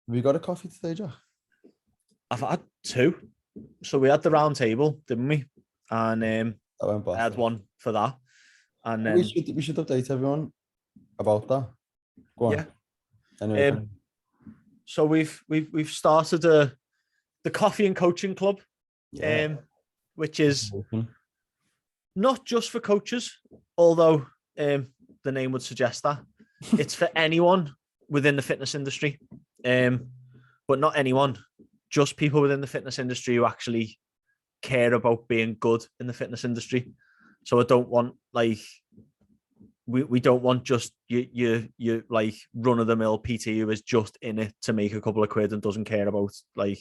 Have you got a coffee today, Jack? I've had 2. So we had the round table, didn't we? And That went I had one for that. And then we should update everyone about that. Go on. yeah. Anyway, So we've started the coffee and coaching club, which is not just for coaches, although the name would suggest that. It's for anyone within the fitness industry, but not anyone, just people within the fitness industry who actually care about being good in the fitness industry. So I don't want we don't want just you like run of the mill PT who is just in it to make a couple of quid and doesn't care about like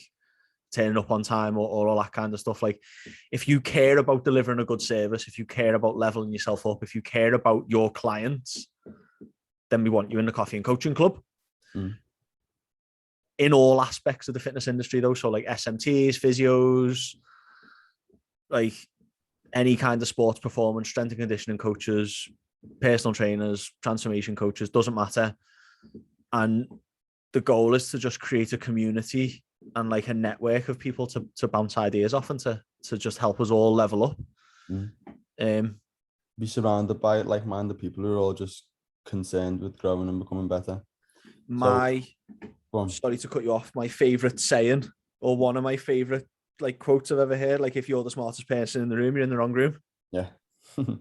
turning up on time or all that kind of stuff. Like, if you care about delivering a good service, if you care about leveling yourself up, if you care about your clients, then we want you in the coffee and coaching club. In all aspects of the fitness industry, though, so like SMTs, physios, like any kind of sports performance, strength and conditioning coaches, personal trainers, transformation coaches, doesn't matter. And the goal is to just create a community and like a network of people to bounce ideas off and to just help us all level up. Be surrounded by like-minded people who are all just concerned with growing and becoming better. Sorry to cut you off, my favorite saying, or one of my favorite like quotes I've ever heard, like, if you're the smartest person in the room, you're in the wrong room. Yeah.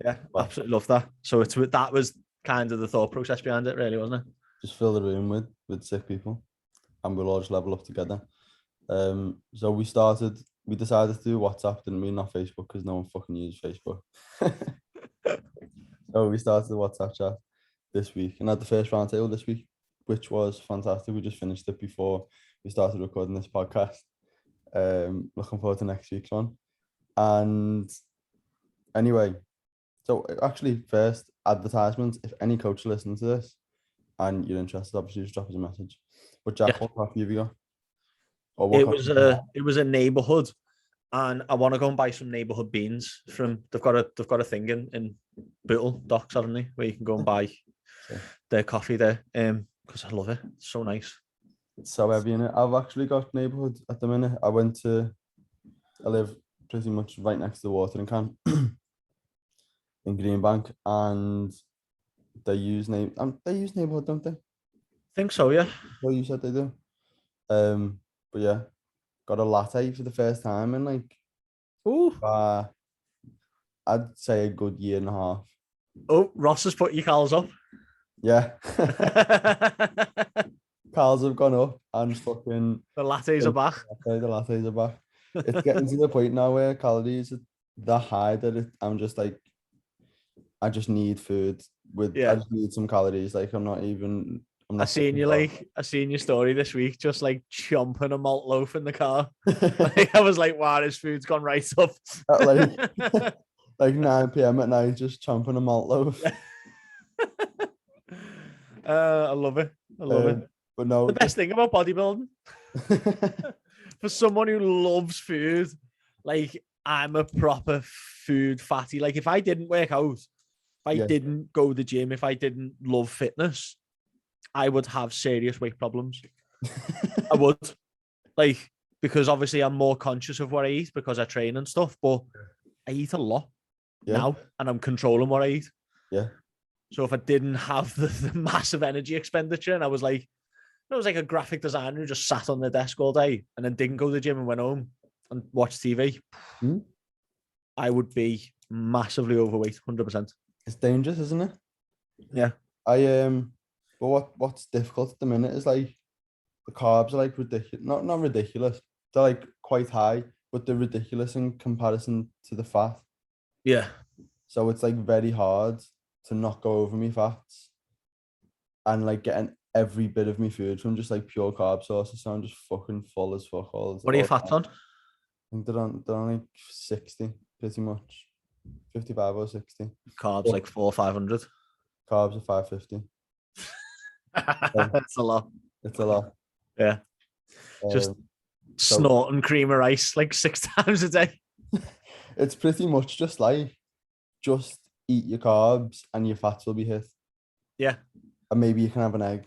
Yeah, absolutely love that. So that was kind of the thought process behind it, really, wasn't it? Just fill the room with sick people and we'll all just level up together. So we decided to do WhatsApp, didn't we? Not Facebook, because no one fucking uses Facebook. So we started the WhatsApp chat this week and had the first roundtable this week, which was fantastic. We just finished it before we started recording this podcast. Looking forward to next week's one. And anyway, so actually, first, advertisements. If any coach listening to this and you're interested, obviously just drop us a message. But Jack, what coffee have you got? It was a neighborhood, and I want to go and buy some neighborhood beans from. They've got a thing in Bootle Docks, haven't they, where you can go and buy their coffee there. Because I love it. It's so nice. It's so heavy in it. I've actually got neighborhood at the minute. I live pretty much right next to the watering can in Greenbank, and they use neighborhood, don't they? I think so, yeah. Well, you said they do. But yeah, got a latte for the first time in like, I'd say a good year and a half. Oh, Ross has put your cows up. Yeah. Cows have gone up and fucking the lattes are back. The lattes are back. It's getting to the point now where calories are that high that I'm just like, I just need food I just need some calories. Like I'm not I seen your story this week, just like chomping a malt loaf in the car. Like, I was like, wow, this food's gone right up. At like 9 p.m. at night, just chomping a malt loaf. I love it. But no, the best thing about bodybuilding, for someone who loves food, like, I'm a proper food fatty. Like, if I didn't work out, if I didn't go to the gym, if I didn't love fitness, I would have serious weight problems. I would. Like, because obviously I'm more conscious of what I eat because I train and stuff, but I eat a lot now and I'm controlling what I eat. Yeah. So if I didn't have the massive energy expenditure and I was like a graphic designer who just sat on their desk all day and then didn't go to the gym and went home and watched TV, I would be massively overweight, 100%. It's dangerous, isn't it? Yeah. But what's difficult at the minute is like the carbs are like ridiculous. Not ridiculous. They're like quite high, but they're ridiculous in comparison to the fat. Yeah. So it's like very hard to not go over me fats and like getting every bit of me food from just like pure carb sources. So I'm just fucking full as fuck all. What are your fats on? I think they're on like 60, pretty much. 55 or 60. Carbs like 400 or 500. Carbs are 550. That's a lot. It's a lot. Yeah. Just snorting cream of rice like 6 times a day. It's pretty much just like, just eat your carbs and your fats will be hit. Yeah. And maybe you can have an egg.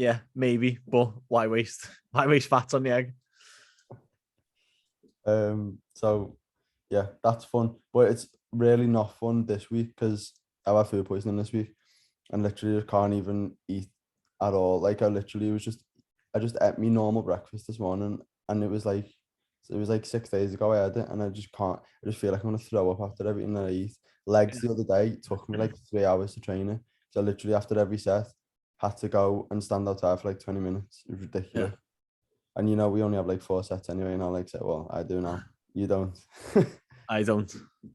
Yeah, maybe, but why waste? Why waste fat on the egg? So yeah, that's fun, but it's really not fun this week because I had food poisoning this week, and literally just can't even eat at all. Like I just ate my normal breakfast this morning, and it was like 6 days ago I had it, and I just can't. I just feel like I'm gonna throw up after everything that I eat. Legs the other day took me like 3 hours to train it, so literally after every set, had to go and stand outside for like 20 minutes. It was ridiculous. Yeah. And we only have like 4 sets anyway, and I like say, well, I do now. You don't. I don't.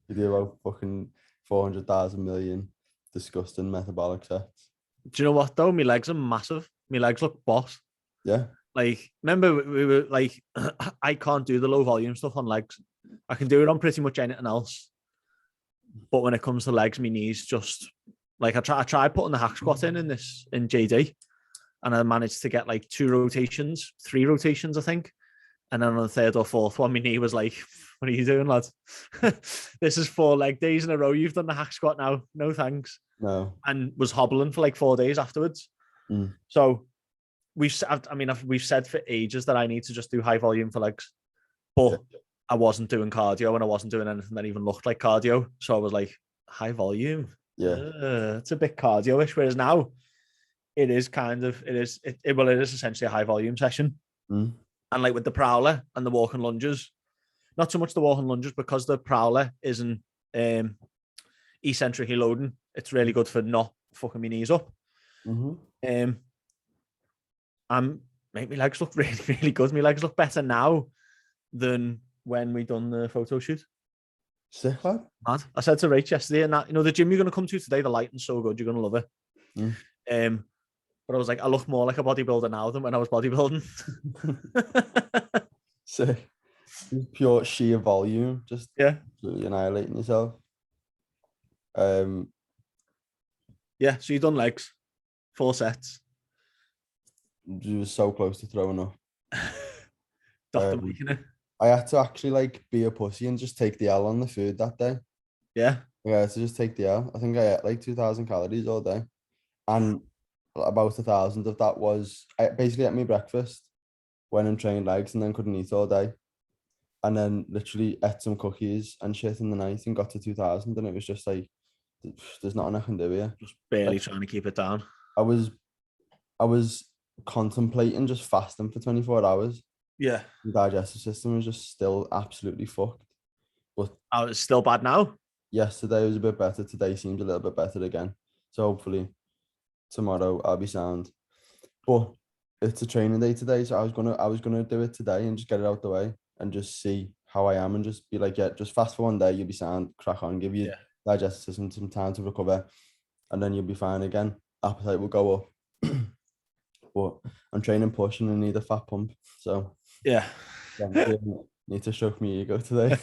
You do about fucking 400,000 million disgusting metabolic sets. Do you know what though? My legs are massive. My legs look boss. Yeah. Like, remember we were like, I can't do the low volume stuff on legs. I can do it on pretty much anything else. But when it comes to legs, my knees just like I tried putting the hack squat in JD, and I managed to get like 3 rotations, I think. And then on the third or fourth one, my knee was like, "What are you doing, lad? This is 4 leg days in a row. You've done the hack squat now. No thanks." No. And was hobbling for like 4 days afterwards. So we've said for ages that I need to just do high volume for legs, but I wasn't doing cardio and I wasn't doing anything that even looked like cardio. So I was like, high volume. Yeah. It's a bit cardio-ish. Whereas now it is essentially a high volume session. And like with the prowler and the walking lunges, not so much the walking lunges because the prowler isn't eccentrically loading. It's really good for not fucking my knees up. Make my legs look really, really good. My legs look better now than when we done the photo shoot. Sick, lad. Mad. I said to Rach yesterday, and that the gym you're going to come to today, the lighting's so good, you're going to love it. But I was like, I look more like a bodybuilder now than when I was bodybuilding. Sick. Pure sheer volume, just absolutely annihilating yourself. Yeah, so you've done legs, 4 sets. You were so close to throwing up. Dr. making it. I had to actually like be a pussy and just take the L on the food that day. Yeah. Yeah, to just take the L. I think I ate like 2,000 calories all day, and about 1,000 of that was I basically ate my breakfast, went and trained legs, and then couldn't eat all day, and then literally ate some cookies and shit in the night and got to 2,000, and it was just like, there's nothing I can do here. Just barely trying to keep it down. I was contemplating just fasting for 24 hours. Yeah. The digestive system was just still absolutely fucked. But it's still bad now. Yesterday was a bit better. Today seems a little bit better again. So hopefully tomorrow I'll be sound. But it's a training day today, so I was gonna do it today and just get it out the way and just see how I am and just be like, yeah, just fast for one day, you'll be sound, crack on, give your digestive system some time to recover, and then you'll be fine again. Appetite will go up. But I'm training pushing and need a fat pump. So yeah need to stroke me ego today.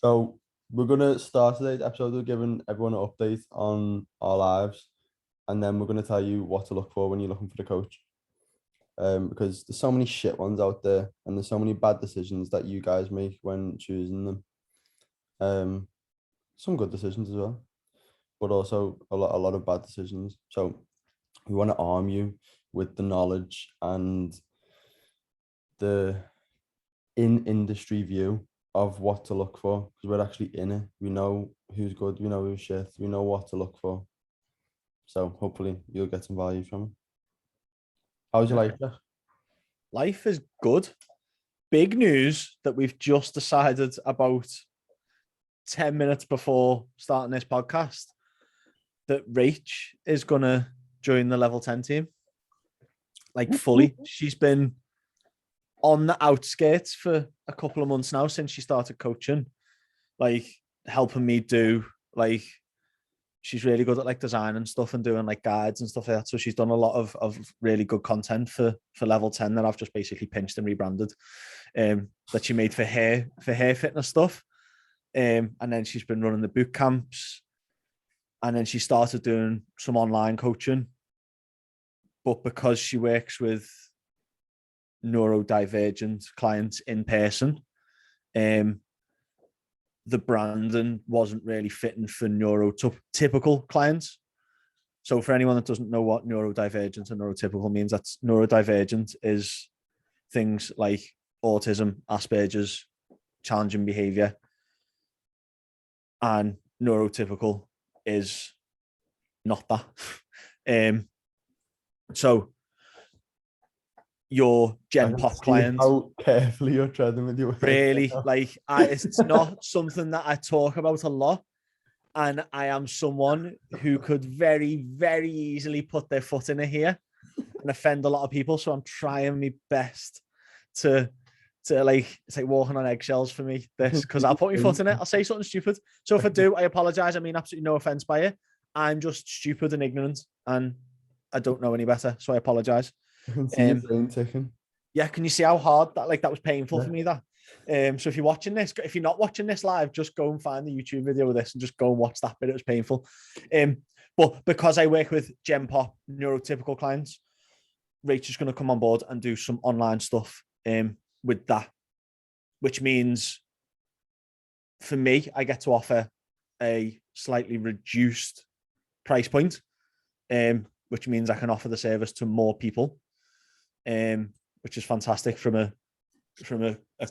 So we're gonna start today's episode with giving everyone an update on our lives, and then we're gonna tell you what to look for when you're looking for the coach. Because there's so many shit ones out there, and there's so many bad decisions that you guys make when choosing them. Some good decisions as well, but also a lot of bad decisions. So we want to arm you with the knowledge and the in-industry view of what to look for, because we're actually in it. We know who's good, we know who's shit, we know what to look for. So hopefully you'll get some value from it. How's your life, Jeff? Life is good. Big news that we've just decided about 10 minutes before starting this podcast that Rach is going to join the level 10 team. Like fully. She's been on the outskirts for a couple of months now since she started coaching, like helping me do, like, she's really good at like design and stuff and doing like guides and stuff like that. So she's done a lot of really good content for level 10 that I've just basically pinched and rebranded, that she made for her fitness stuff. And then she's been running the boot camps, and then she started doing some online coaching. But because she works with neurodivergent clients in person, the branding wasn't really fitting for neurotypical clients. So for anyone that doesn't know what neurodivergent and neurotypical means, that's neurodivergent is things like autism, Asperger's, challenging behavior, and neurotypical is not that. So your Gen Pop client, how carefully you're treading with your really, like, it's not something that I talk about a lot. And I am someone who could very, very easily put their foot in it here and offend a lot of people. So I'm trying my best to like, it's like walking on eggshells for me, this, because I'll put my foot in it. I'll say something stupid. So if I do, I apologize. I mean, absolutely no offense by it. I'm just stupid and ignorant and I don't know any better. So I apologize. I can see your brain ticking. Yeah, can you see how hard that was painful Yeah. for me, that? So if you're watching this, if you're not watching this live, just go and find the YouTube video of this and just go and watch that bit. It was painful. But because I work with Gen Pop neurotypical clients, Rachel's going to come on board and do some online stuff with that, which means for me, I get to offer a slightly reduced price point, which means I can offer the service to more people, which is fantastic from a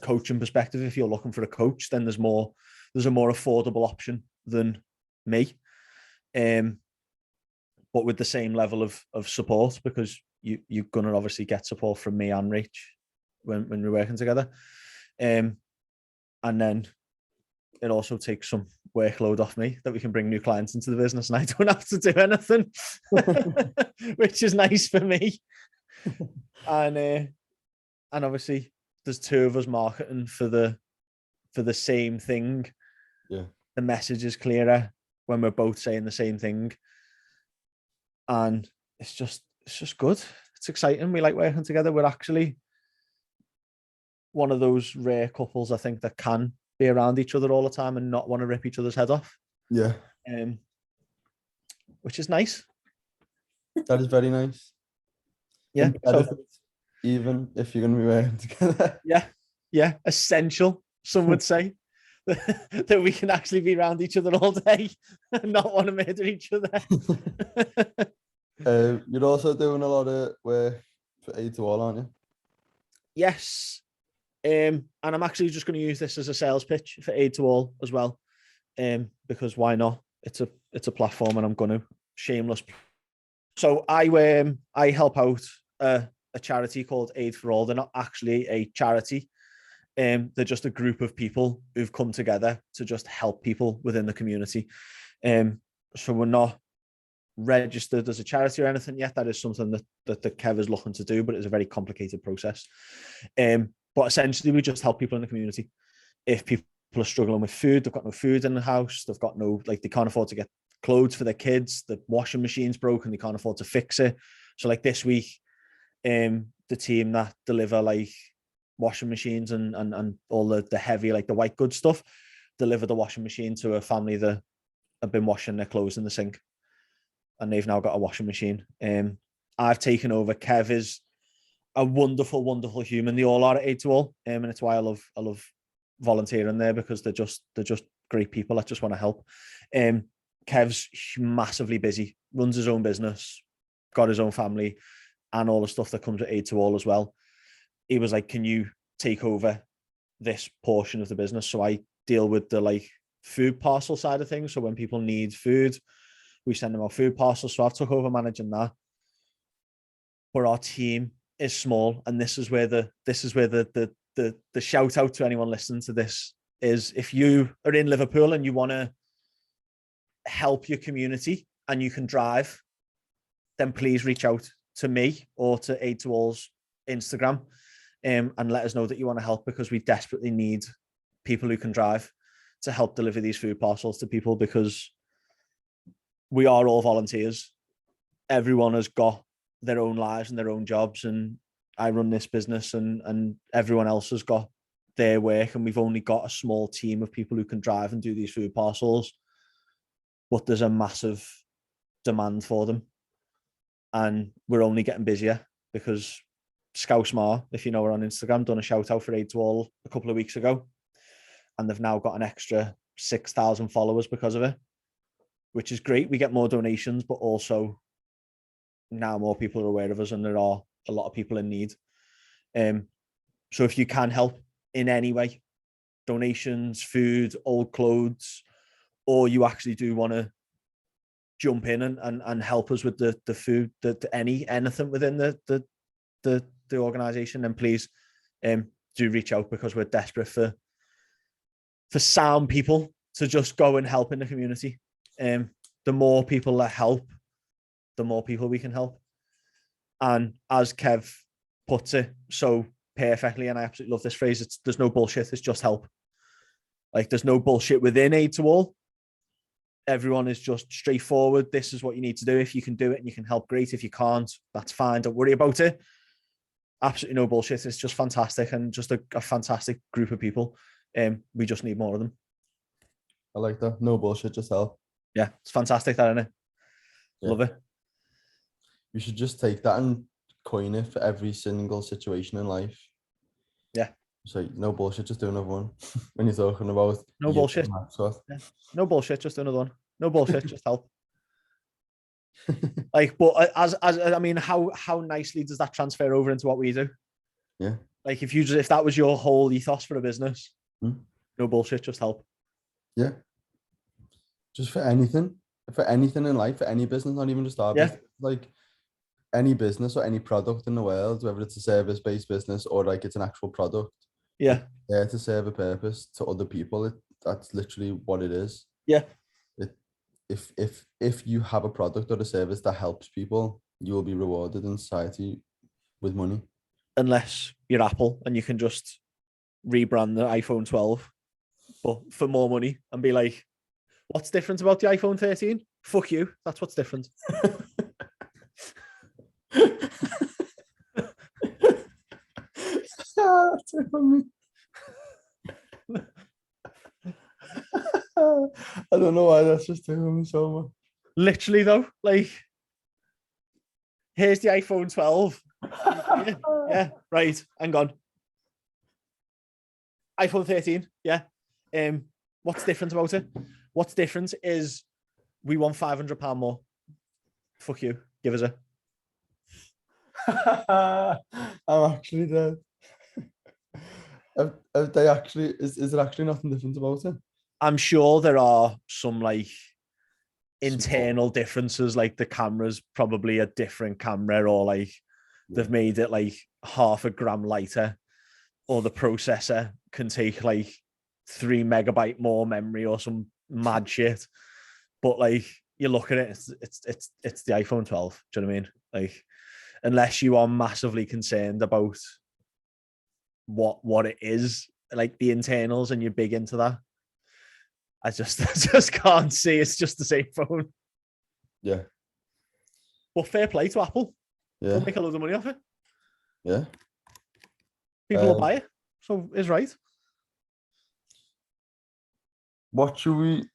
coaching perspective. If you're looking for a coach, then there's a more affordable option than me, but with the same level of support, because you're going to obviously get support from me and Rach when we're working together, and then it also takes some workload off me that we can bring new clients into the business and I don't have to do anything, which is nice for me. And obviously there's two of us marketing for the same thing. Yeah. The message is clearer when we're both saying the same thing. And it's just good. It's exciting. We like working together. We're actually one of those rare couples, I think, that can be around each other all the time and not want to rip each other's head off. Yeah. Which is nice. That is very nice. Yeah. So, even if you're going to be working together. Yeah. Yeah. Essential, some would say. That we can actually be around each other all day and not want to murder each other. You're also doing a lot of work for Aid to All, aren't you? Yes. And I'm actually just going to use this as a sales pitch for Aid to All as well. Because why not? It's a platform and I'm going to. Shameless. So I help out a charity called Aid for All. They're not actually a charity. They're just a group of people who've come together to just help people within the community. So we're not registered as a charity or anything yet. That is something that Kev is looking to do, but it's a very complicated process. But essentially, we just help people in the community. If people are struggling with food, they've got no food in the house, they've got no, like, they can't afford to get clothes for their kids, the washing machine's broken, they can't afford to fix it. So like this week, the team that deliver like washing machines and all the heavy, like the white goods stuff, delivered the washing machine to a family that have been washing their clothes in the sink, and they've now got a washing machine. I've taken over. Kev is a wonderful, wonderful human. They all are at Aid to All, and it's why I love volunteering there, because they're just great people that just want to help. Kev's massively busy, runs his own business, got his own family, and all the stuff that comes with Aid to All as well. He was like, can you take over this portion of the business? So I deal with the like food parcel side of things. So when people need food, we send them our food parcels. So I've took over managing that. But our team is small, and this is where the shout out to anyone listening to this is: if you are in Liverpool and you want to help your community and you can drive, then please reach out to me or to Aid to All's Instagram, and let us know that you want to help, because we desperately need people who can drive to help deliver these food parcels to people, because we are all volunteers. Everyone has got their own lives and their own jobs, and I run this business, and everyone else has got their work, and we've only got a small team of people who can drive and do these food parcels, but there's a massive demand for them, and we're only getting busier, because Scousmar, if you know her on Instagram, done a shout out for Aid to All a couple of weeks ago, and they've now got an extra 6,000 followers because of it. which is great. We get more donations, but also now more people are aware of us, and there are a lot of people in need. So if you can help in any way, donations, food, old clothes, or you actually do want to jump in and help us with the food, anything within the organization, then please do reach out, because we're desperate for sound people to just go and help in the community. The more people that help, the more people we can help. And as Kev puts it so perfectly, and I absolutely love this phrase, there's no bullshit, it's just help. Like, there's no bullshit within Aid to All. Everyone is just straightforward. This is what you need to do. If you can do it and you can help, great. If you can't, that's fine. Don't worry about it. Absolutely no bullshit. It's just fantastic, and just a fantastic group of people. We just need more of them. I like that. No bullshit, just help. Yeah, it's fantastic, that, isn't it? Yeah. Love it. You should just take that and coin it for every single situation in life. Yeah. So no bullshit, just do another one. When you're talking about no bullshit. Yeah. No bullshit, just do another one. No bullshit, just help. Like, but as I mean, how nicely does that transfer over into what we do? Yeah. Like, if that was your whole ethos for a business, no bullshit, just help. Yeah. Just for anything in life, for any business, not even just our business, like any business or any product in the world, whether it's a service-based business or like it's an actual product. Yeah. There to serve a purpose to other people. That's literally what it is. Yeah. If you have a product or a service that helps people, you will be rewarded in society with money. Unless you're Apple and you can just rebrand the iPhone 12, but for more money, and be like, what's different about the iPhone 13? Fuck you. That's what's different. I don't know why that's just doing so much. Literally though, like, here's the iPhone 12. Yeah, right. Hang on. iPhone 13. Yeah. What's different about it? What's different is we want £500 more. Fuck you. Give us a. I'm actually dead. Have they actually? Is there actually nothing different about it? I'm sure there are some like internal differences, like the camera's probably a different camera, or like they've made it like half a gram lighter, or the processor can take like 3 megabyte more memory or some mad shit. But like, you look at it, it's the iPhone 12. Do you know what I mean? Like, unless you are massively concerned about what it is, like the internals, and you're big into that, I just can't see. It's just the same phone. Yeah. But fair play to Apple. Yeah. They'll make a load of money off it. Yeah. People will buy it. So it's right. What should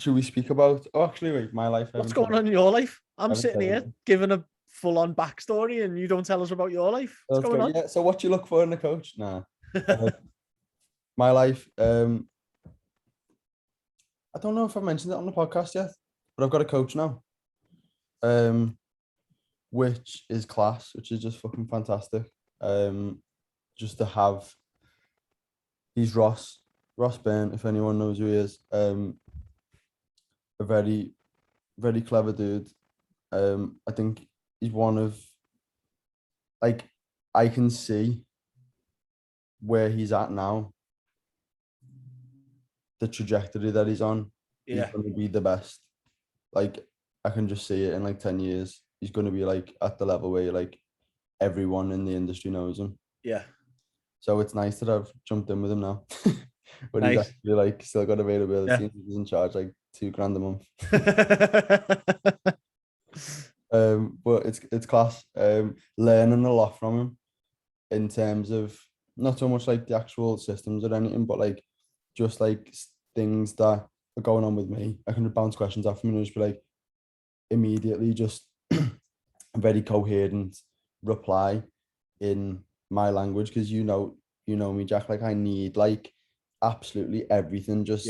we speak about? Oh, actually, wait, my life. What's going on in your life? I'm sitting here giving a full-on backstory, and you don't tell us about your life. What's going on? Yeah. So what you look for in a coach? Nah. My life. I don't know if I've mentioned it on the podcast yet, but I've got a coach now. Which is class, which is just fucking fantastic. Just to have. He's Ross Byrne, if anyone knows who he is. A very, very clever dude. I think he's one of, like, I can see where he's at now, the trajectory that he's on. Yeah. He's going to be the best. Like, I can just see it in like 10 years. He's going to be like at the level where like everyone in the industry knows him. Yeah. So it's nice that I've jumped in with him now. But nice. He's actually like still got availability. Yeah. He's in charge like $2,000 a month. But it's class. Learning a lot from him in terms of not so much like the actual systems or anything, but like just like things that are going on with me. I can bounce questions off him and just be like immediately just a very coherent reply in my language, because you know me, Jack. Like, I need like absolutely everything just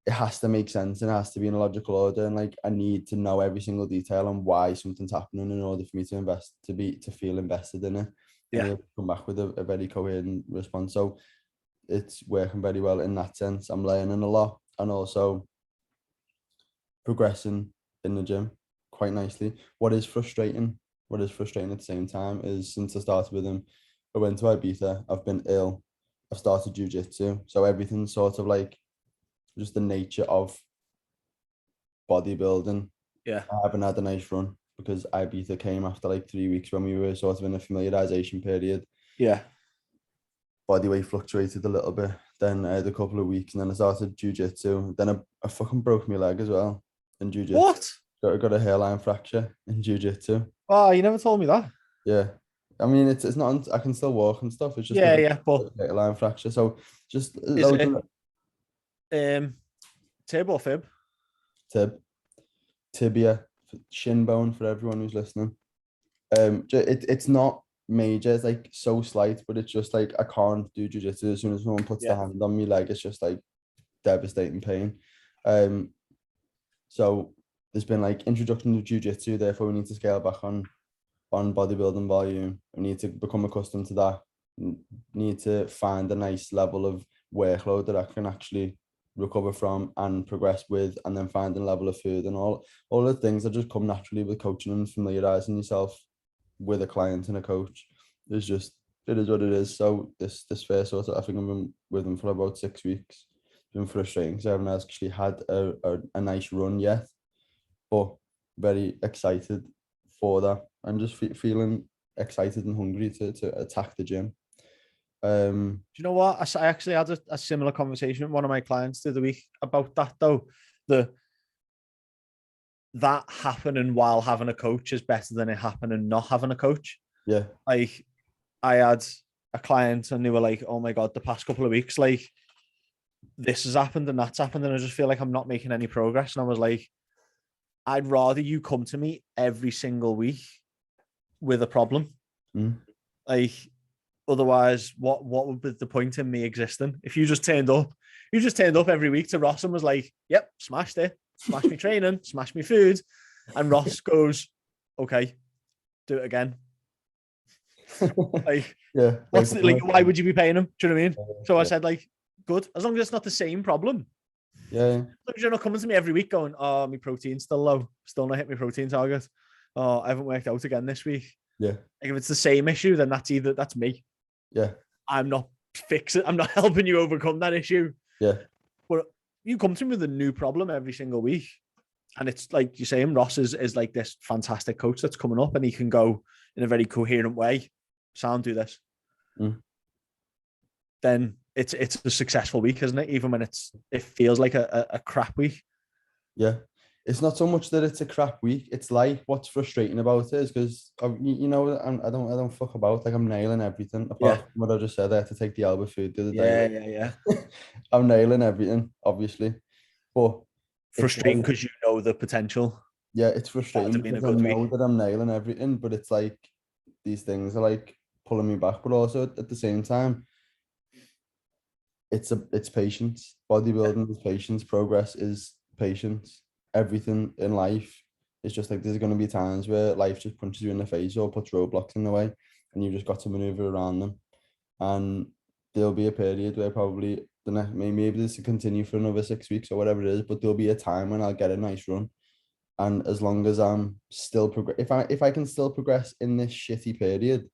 it has to make sense and it has to be in a logical order. And like, I need to know every single detail on why something's happening in order for me to feel invested in it. And he'll come back with a very coherent response. So it's working very well in that sense. I'm learning a lot and also progressing in the gym quite nicely. What is frustrating at the same time is since I started with him, I went to Ibiza, I've been ill, I've started jiu-jitsu. So everything's sort of like just the nature of bodybuilding. Yeah. I haven't had a nice run because Ibiza came after like 3 weeks when we were sort of in a familiarization period. Yeah. Body weight fluctuated a little bit. Then I had a couple of weeks and then I started jiu-jitsu. Then I fucking broke my leg as well in jiu-jitsu. What? Got a hairline fracture in jiu-jitsu. Oh, you never told me that. Yeah. I mean, it's not, I can still walk and stuff. It's just but a hairline fracture. So just is loads it tib or fib? Tibia, shin bone for everyone who's listening. It's not major, it's like so slight, but it's just like I can't do jiu-jitsu as soon as someone puts their hand on me, like it's just like devastating pain. So there's been like introduction to jiu-jitsu, therefore we need to scale back on bodybuilding volume. We need to become accustomed to that. Need to find a nice level of workload that I can actually recover from and progress with, and then finding a level of food and all the things that just come naturally with coaching and familiarizing yourself with a client and a coach. It is what it is. So this first sort of, I think I've been with them for about 6 weeks. It's been frustrating because I haven't actually had a nice run yet, but very excited for that. I'm just feeling excited and hungry to attack the gym. Do you know what? I actually had a similar conversation with one of my clients the other week about that though. That happening while having a coach is better than it happening not having a coach. Yeah. Like I had a client and they were like, oh my God, the past couple of weeks, like this has happened and that's happened. And I just feel like I'm not making any progress. And I was like, I'd rather you come to me every single week with a problem. Like, otherwise, what would be the point in me existing? If you just turned up every week to Ross and was like, yep, smashed it, smashed me training, smashed me food. And Ross goes, okay, do it again. Like, yeah, why would you be paying him? Do you know what I mean? So I said, like, good, as long as it's not the same problem. Yeah. As long as you're not coming to me every week going, oh, my protein's still low, still not hit my protein target. Oh, I haven't worked out again this week. Yeah. Like, if it's the same issue, then that's me. Yeah. I'm not helping you overcome that issue. Yeah. But you come to me with a new problem every single week. And it's like you're saying, Ross is like this fantastic coach that's coming up and he can go in a very coherent way. Sound, do this. Then it's a successful week, isn't it? Even when it feels like a crap week. Yeah. It's not so much that it's a crap week. It's like what's frustrating about it is because you know I don't fuck about. Like I'm nailing everything apart from what I just said. I had to take the Alba food the other day. Yeah. I'm nailing everything, obviously, but frustrating because you know the potential. Yeah, it's frustrating because I know that I'm nailing everything, but it's like these things are like pulling me back. But also at the same time, it's patience. Bodybuilding is patience. Progress is patience. Everything in life is just like there's going to be times where life just punches you in the face or puts roadblocks in the way, and you've just got to maneuver around them. And there'll be a period where probably maybe this will continue for another 6 weeks or whatever it is, but there'll be a time when I'll get a nice run. And as long as I'm still if I can still progress in this shitty period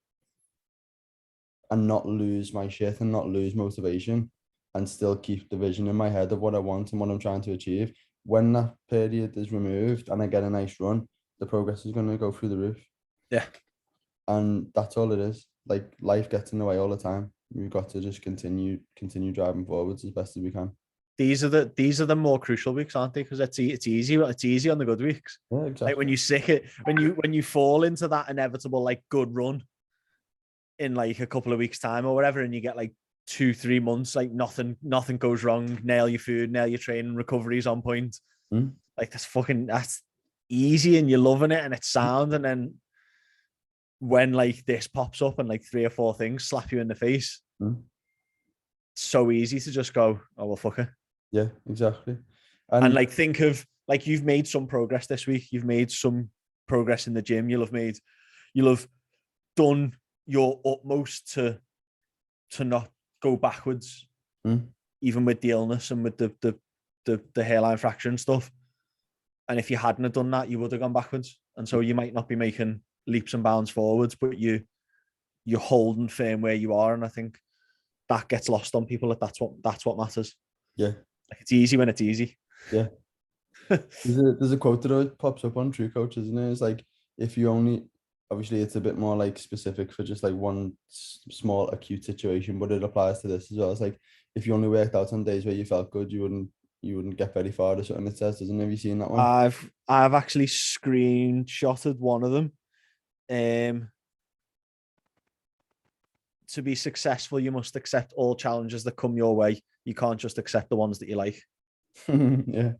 and not lose my shit and not lose motivation and still keep the vision in my head of what I want and what I'm trying to achieve, when that period is removed and I get a nice run, the progress is going to go through the roof. Yeah. And that's all it is. Like life gets in the way all the time. We've got to just continue driving forwards as best as we can. These are the more crucial weeks, aren't they? Because it's easy on the good weeks. Yeah, exactly. Like when you sick it, when you fall into that inevitable like good run in like a couple of weeks' time or whatever, and you get like 2-3 months, like nothing goes wrong, nail your food, nail your training, recovery's on point. Like that's easy and you're loving it and it's sound. And then when like this pops up and like 3 or 4 things slap you in the face, it's so easy to just go, oh well, fuck it. Yeah, exactly. And like, think of like, you've made some progress this week. You've made some progress in the gym. You'll have done your utmost to not go backwards, even with the illness and with the hairline fracture and stuff. And if you hadn't have done that, you would have gone backwards. And so you might not be making leaps and bounds forwards, but you're holding firm where you are. And I think that gets lost on people. That's what matters. Yeah. Like, it's easy when it's easy. Yeah. There's a quote that always pops up on True Coach, isn't it? It's like, if you only, obviously it's a bit more like specific for just like one small acute situation, but it applies to this as well. It's like, if you only worked out on days where you felt good, you wouldn't get very far or something. It says, doesn't it? Have you seen that one? I've actually screenshotted one of them. To be successful, you must accept all challenges that come your way. You can't just accept the ones that you like. Yeah.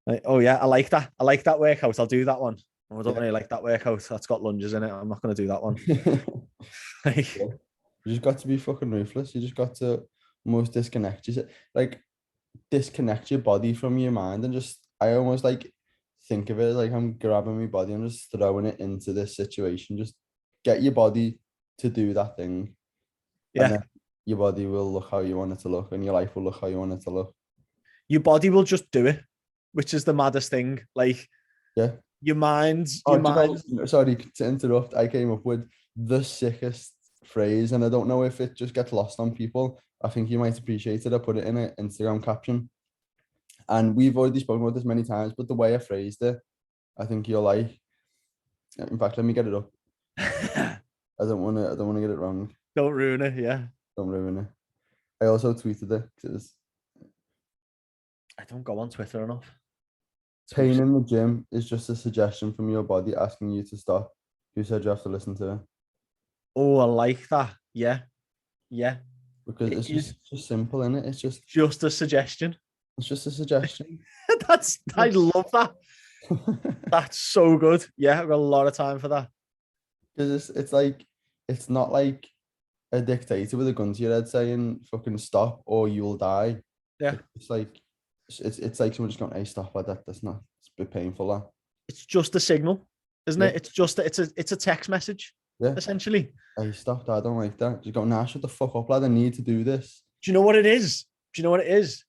Like, oh yeah, I like that. I like that workout. I'll do that one. I don't really like that workout. That's got lunges in it. I'm not going to do that one. Like, yeah. You just got to be fucking ruthless. You just got to almost disconnect your body from your mind, and just, I almost like think of it like I'm grabbing my body and just throwing it into this situation. Just get your body to do that thing. Yeah. And then your body will look how you want it to look, and your life will look how you want it to look. Your body will just do it, which is the maddest thing. Like, yeah. Your mind. Sorry to interrupt. I came up with the sickest phrase, and I don't know if it just gets lost on people. I think you might appreciate it. I put it in an Instagram caption, and we've already spoken about this many times, but the way I phrased it, I think you'll like. In fact, let me get it up. I don't want to get it wrong. Don't ruin it. Yeah. Don't ruin it. I also tweeted it because I don't go on Twitter enough. Pain in the gym is just a suggestion from your body asking you to stop. Who said you have to listen to it? Oh, I like that. Yeah. Yeah. Because it's just simple, isn't it? It's just a suggestion. It's just a suggestion. I love that. That's so good. Yeah, I've got a lot of time for that. Because it's like, it's not like a dictator with a gun to your head saying fucking stop or you'll die. Yeah. It's like someone just going, hey, stop like that. That's not, it's a bit painful. That. It's just a signal, isn't it? It's just it's a text message. Yeah. Essentially. Hey, stop that. I don't like that. Just go, nah, shut the fuck up, lad. I need to do this. Do you know what it is?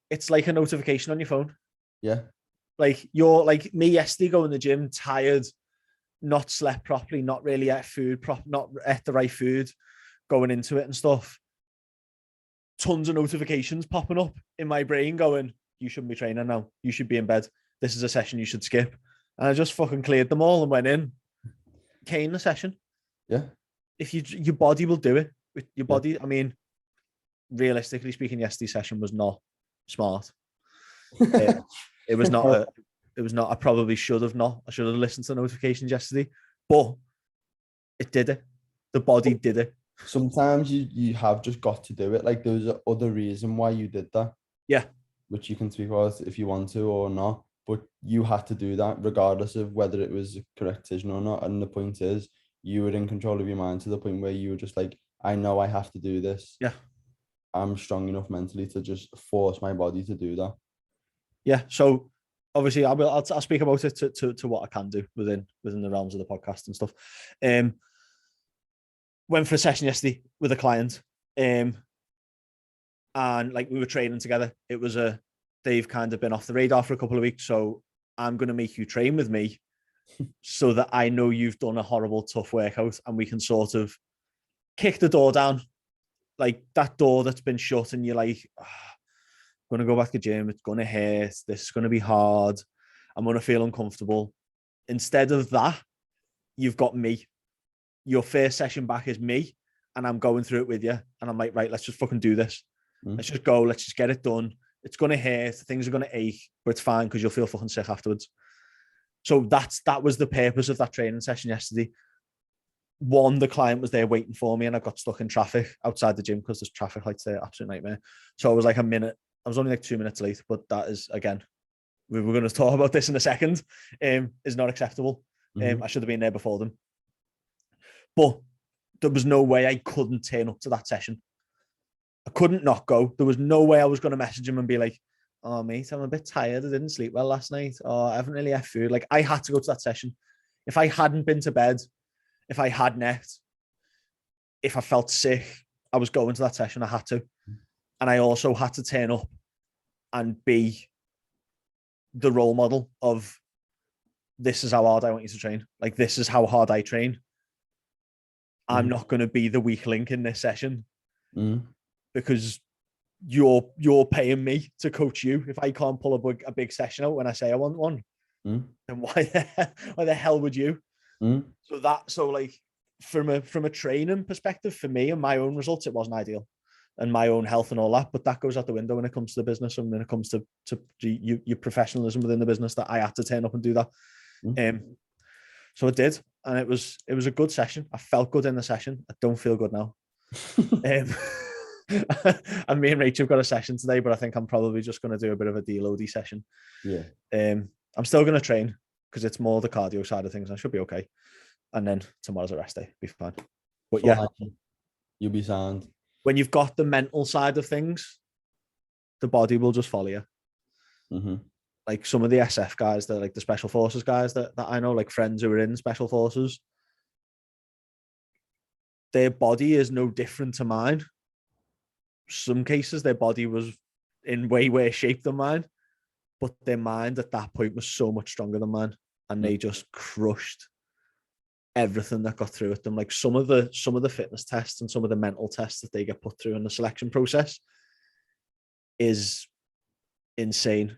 It's like a notification on your phone. Yeah. Like, you're like me yesterday, going to the gym, tired, not slept properly, not really at food, not at the right food, going into it and stuff. Tons of notifications popping up in my brain going, you shouldn't be training now. You should be in bed. This is a session you should skip. And I just fucking cleared them all and went in. Came the session. Yeah. If your body will do it. With your body, I mean, realistically speaking, yesterday's session was not smart. It was not. It was not. I probably should have not. I should have listened to the notifications yesterday, but it did it. The body did it. Sometimes you have just got to do it. Like, there's other reason why you did that. Yeah. Which you can speak about if you want to or not, but you had to do that regardless of whether it was a correct decision or not. And the point is, you were in control of your mind to the point where you were just like, I know I have to do this. Yeah. I'm strong enough mentally to just force my body to do that. Yeah. So obviously I'll speak about it to what I can do within the realms of the podcast and stuff. Went for a session yesterday with a client. And like, we were training together. It was they've kind of been off the radar for a couple of weeks. So I'm going to make you train with me so that I know you've done a horrible, tough workout, and we can sort of kick the door down, like that door that's been shut, and you're like, I'm going to go back to the gym. It's going to hurt. This is going to be hard. I'm going to feel uncomfortable. Instead of that, you've got me. Your first session back is me, and I'm going through it with you. And I'm like, right, let's just fucking do this. Let's just go. Let's just get it done. It's going to hurt. Things are going to ache, but it's fine because you'll feel fucking sick afterwards. So that was the purpose of that training session yesterday. One, the client was there waiting for me, and I got stuck in traffic outside the gym because there's traffic lights there, absolute nightmare. So I was like I was only like 2 minutes late, but that is, again, we were going to talk about this in a second, is not acceptable. I should have been there before them. But there was no way I couldn't turn up to that session. I couldn't not go. There was no way I was going to message him and be like, oh mate, I'm a bit tired. I didn't sleep well last night. Or I haven't really had food. Like I had to go to that session. If I hadn't been to bed, if I had napped, if I felt sick, I was going to that session. I had to. And I also had to turn up and be the role model of this is how hard I want you to train. Like this is how hard I train. I'm not going to be the weak link in this session because you're paying me to coach you. If I can't pull a big session out when I say I want one, then why the hell would you? So like from a training perspective, for me and my own results, it wasn't ideal, and my own health and all that. But that goes out the window when it comes to the business and when it comes to your professionalism within the business. That I had to turn up and do that. So I did, and it was a good session. I felt good in the session. I don't feel good now. And me and Rachel have got a session today, but I think I'm probably just going to do a bit of a deloady session. Yeah. I'm still going to train because it's more the cardio side of things. I should be okay. And then tomorrow's a rest day, be fine. But yeah, you'll be sound. When you've got the mental side of things, the body will just follow you. Like some of the SF guys, that like the special forces guys that I know, like friends who are in special forces, their body is no different to mine. Some cases their body was in way worse shape than mine, but their mind at that point was so much stronger than mine, and they just crushed everything that got through at them. Like some of the fitness tests and some of the mental tests that they get put through in the selection process is insane.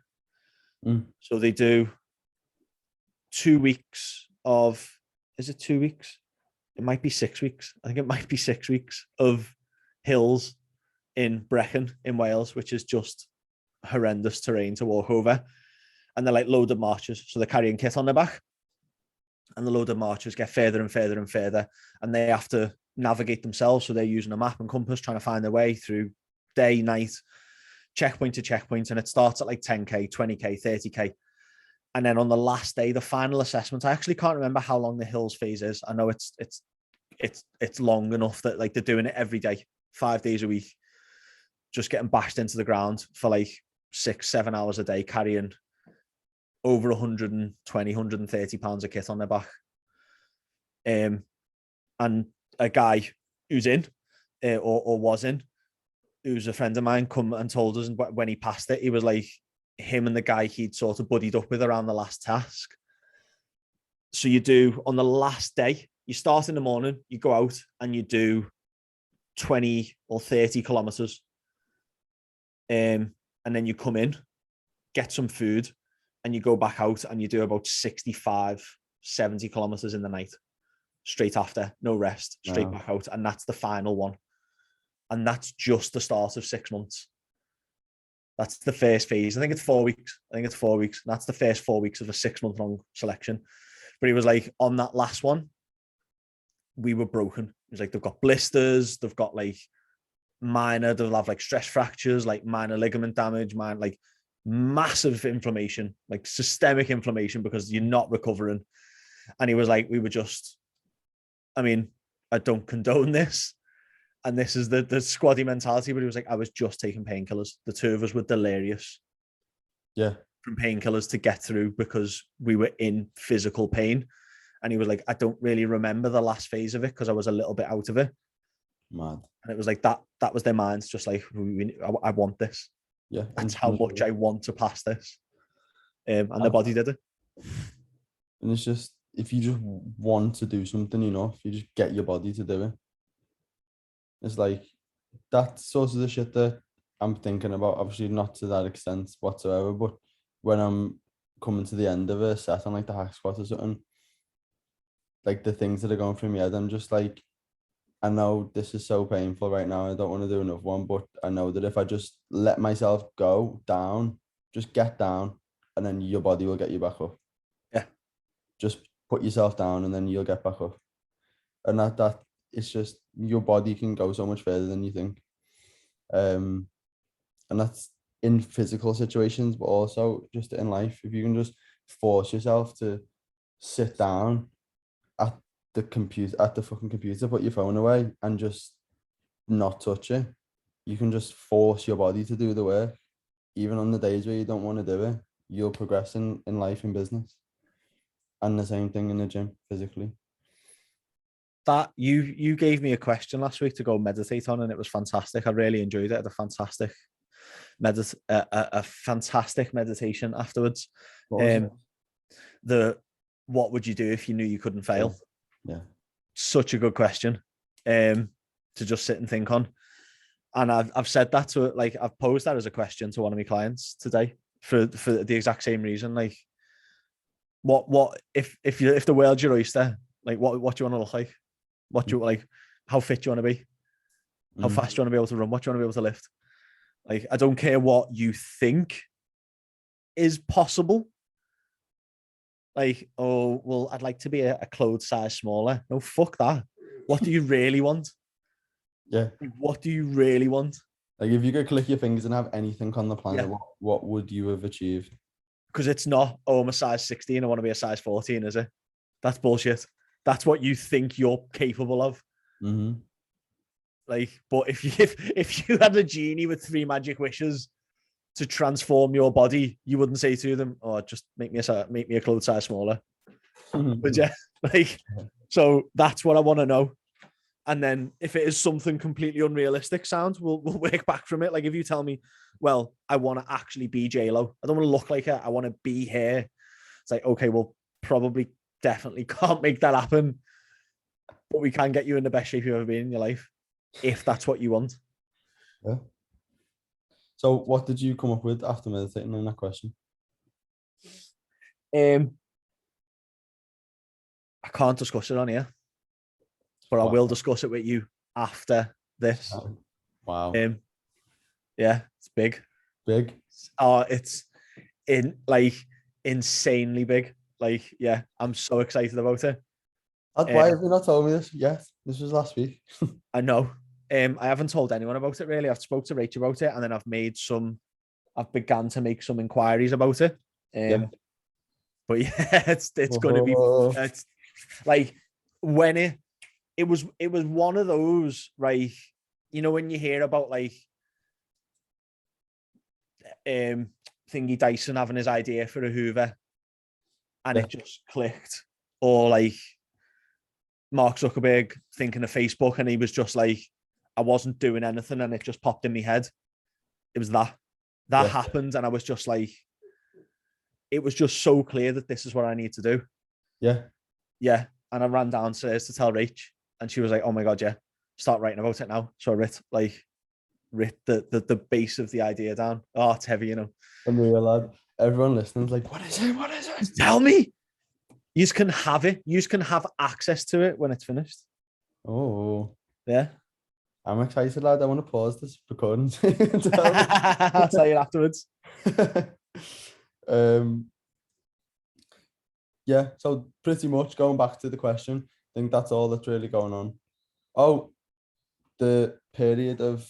So they do 2 weeks of, is it 2 weeks? It might be 6 weeks. I think it might be 6 weeks of hills in Brecon in Wales, which is just horrendous terrain to walk over. And they're like loaded marches. So they're carrying kit on their back. And the loaded marches get further and further and further. And they have to navigate themselves. So they're using a map and compass, trying to find their way through day, night, checkpoint to checkpoint. And it starts at like 10K, 20K, 30K. And then on the last day, the final assessment, I actually can't remember how long the hills phase is. I know it's long enough that like they're doing it every day, 5 days a week, just getting bashed into the ground for like 6-7 hours a day, carrying over 120, 130 pounds of kit on their back. And a guy who's in or was in, who's a friend of mine, come and told us when he passed it, he was like, him and the guy he'd sort of buddied up with around the last task. So you do, on the last day, you start in the morning, you go out and you do 20 or 30 kilometers. And then you come in, get some food, and you go back out and you do about 65, 70 kilometers in the night, straight after, no rest, straight back out. And that's the final one. And that's just the start of 6 months. That's the first phase. I think it's 4 weeks. And that's the first 4 weeks of a 6 month long selection. But he was like, on that last one, we were broken. He was like, they've got blisters, they've got like they'll have like stress fractures, like minor ligament damage, like massive inflammation, like systemic inflammation because you're not recovering. And he was like, we were just, I mean, I don't condone this. And this is the squaddy mentality, but he was like, I was just taking painkillers. The two of us were delirious. Yeah. From painkillers to get through because we were in physical pain. And he was like, I don't really remember the last phase of it because I was a little bit out of it. Mad. And it was like that was their minds, just like, I want this. Yeah. That's how much I want to pass this. And the body did it. And it's just, if you just want to do something enough, you just get your body to do it. It's like, that's sort of the shit that I'm thinking about. Obviously not to that extent whatsoever, but when I'm coming to the end of a set on like the hack squat or something, like the things that are going through my head, I'm just like, I know this is so painful right now. I don't want to do another one, but I know that if I just let myself go down, just get down, and then your body will get you back up. Yeah. Just put yourself down and then you'll get back up. And that it's just, your body can go so much further than you think. And that's in physical situations, but also just in life. If you can just force yourself to sit down at the fucking computer, put your phone away and just not touch it, you can just force your body to do the work. even on the days where you don't want to do it, you'll progress in life and business. And the same thing in the gym, physically. That you gave me a question last week to go meditate on, and it was fantastic. I really enjoyed it. I had a fantastic meditation afterwards. What would you do if you knew you couldn't fail? Yeah. Such a good question to just sit and think on. And I've said that to, like, I've posed that as a question to one of my clients today for the exact same reason. Like, what if the world's your oyster, like what do you want to look like? What do you like? How fit do you want to be? How fast do you want to be able to run? What do you want to be able to lift? Like, I don't care what you think is possible. Like, oh, well, I'd like to be a clothes size smaller. No, fuck that. What do you really want? Yeah. Like, what do you really want? Like, if you could click your fingers and have anything on the planet, Yeah. what would you have achieved? Because it's not, oh, I'm a size 16, I want to be a size 14, is it? That's bullshit. That's what you think you're capable of. Mm-hmm. Like, but if you had a genie with 3 magic wishes to transform your body, you wouldn't say to them, "Oh, just make me a clothes size smaller." But yeah, like, so that's what I want to know. And then if it is something completely unrealistic, we'll work back from it. Like, if you tell me, well, I want to actually be J-Lo, I don't want to look like her, I want to be here. It's like, okay, well, probably definitely can't make that happen, but we can get you in the best shape you've ever been in your life, if that's what you want. Yeah. So what did you come up with after meditating on that question? I can't discuss it on here, but I will discuss it with you after this. Wow. Yeah, it's big. Big? It's insanely big. Like, yeah, I'm so excited about it. Why have you not told me this yet? This was last week. I know. I haven't told anyone about it really. I've spoke to Rach about it, and then I've began to make some inquiries about it. Yeah. But yeah, it's going to be, it's like, when it was one of those, right? You know, when you hear about, like, Thingy Dyson having his idea for a Hoover and it just clicked, or like Mark Zuckerberg thinking of Facebook and he was just like, I wasn't doing anything and it just popped in my head. It was that happened, and I was just like, it was just so clear that this is what I need to do. Yeah. And I ran downstairs to tell Rach, and she was like, oh my God, yeah, start writing about it now. So I writ the base of the idea down. Oh, it's heavy, you know. Unreal, lad. Everyone listening's like, what is it? What is it? Tell me. You can have it. You can have access to it when it's finished. Oh. Yeah. I'm excited, lad. I want to pause this recording. I'll tell you afterwards. Yeah, so pretty much going back to the question, I think that's all that's really going on. Oh, the period of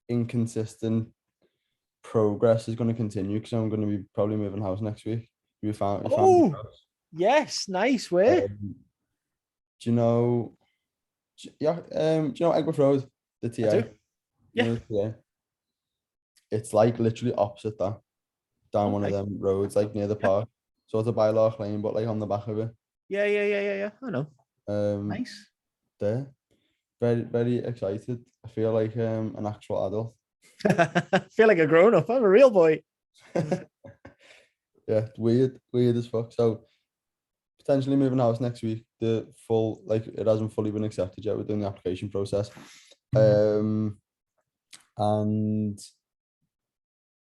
inconsistent progress is going to continue because I'm going to be probably moving house next week. You found yes, nice. Where? Do you know? Yeah, do you know Egworth Road, the TA? I do. Yeah. You know the TA? It's like literally opposite that, down one of them roads, like near the park. So it's a Bylark Lane, but like on the back of it. Yeah. I know. Nice. There. Very, very excited. I feel like an actual adult. I feel like a grown up. I'm a real boy. Yeah, weird as fuck. So potentially moving house next week. The full, like, it hasn't fully been accepted yet. We're doing the application process. And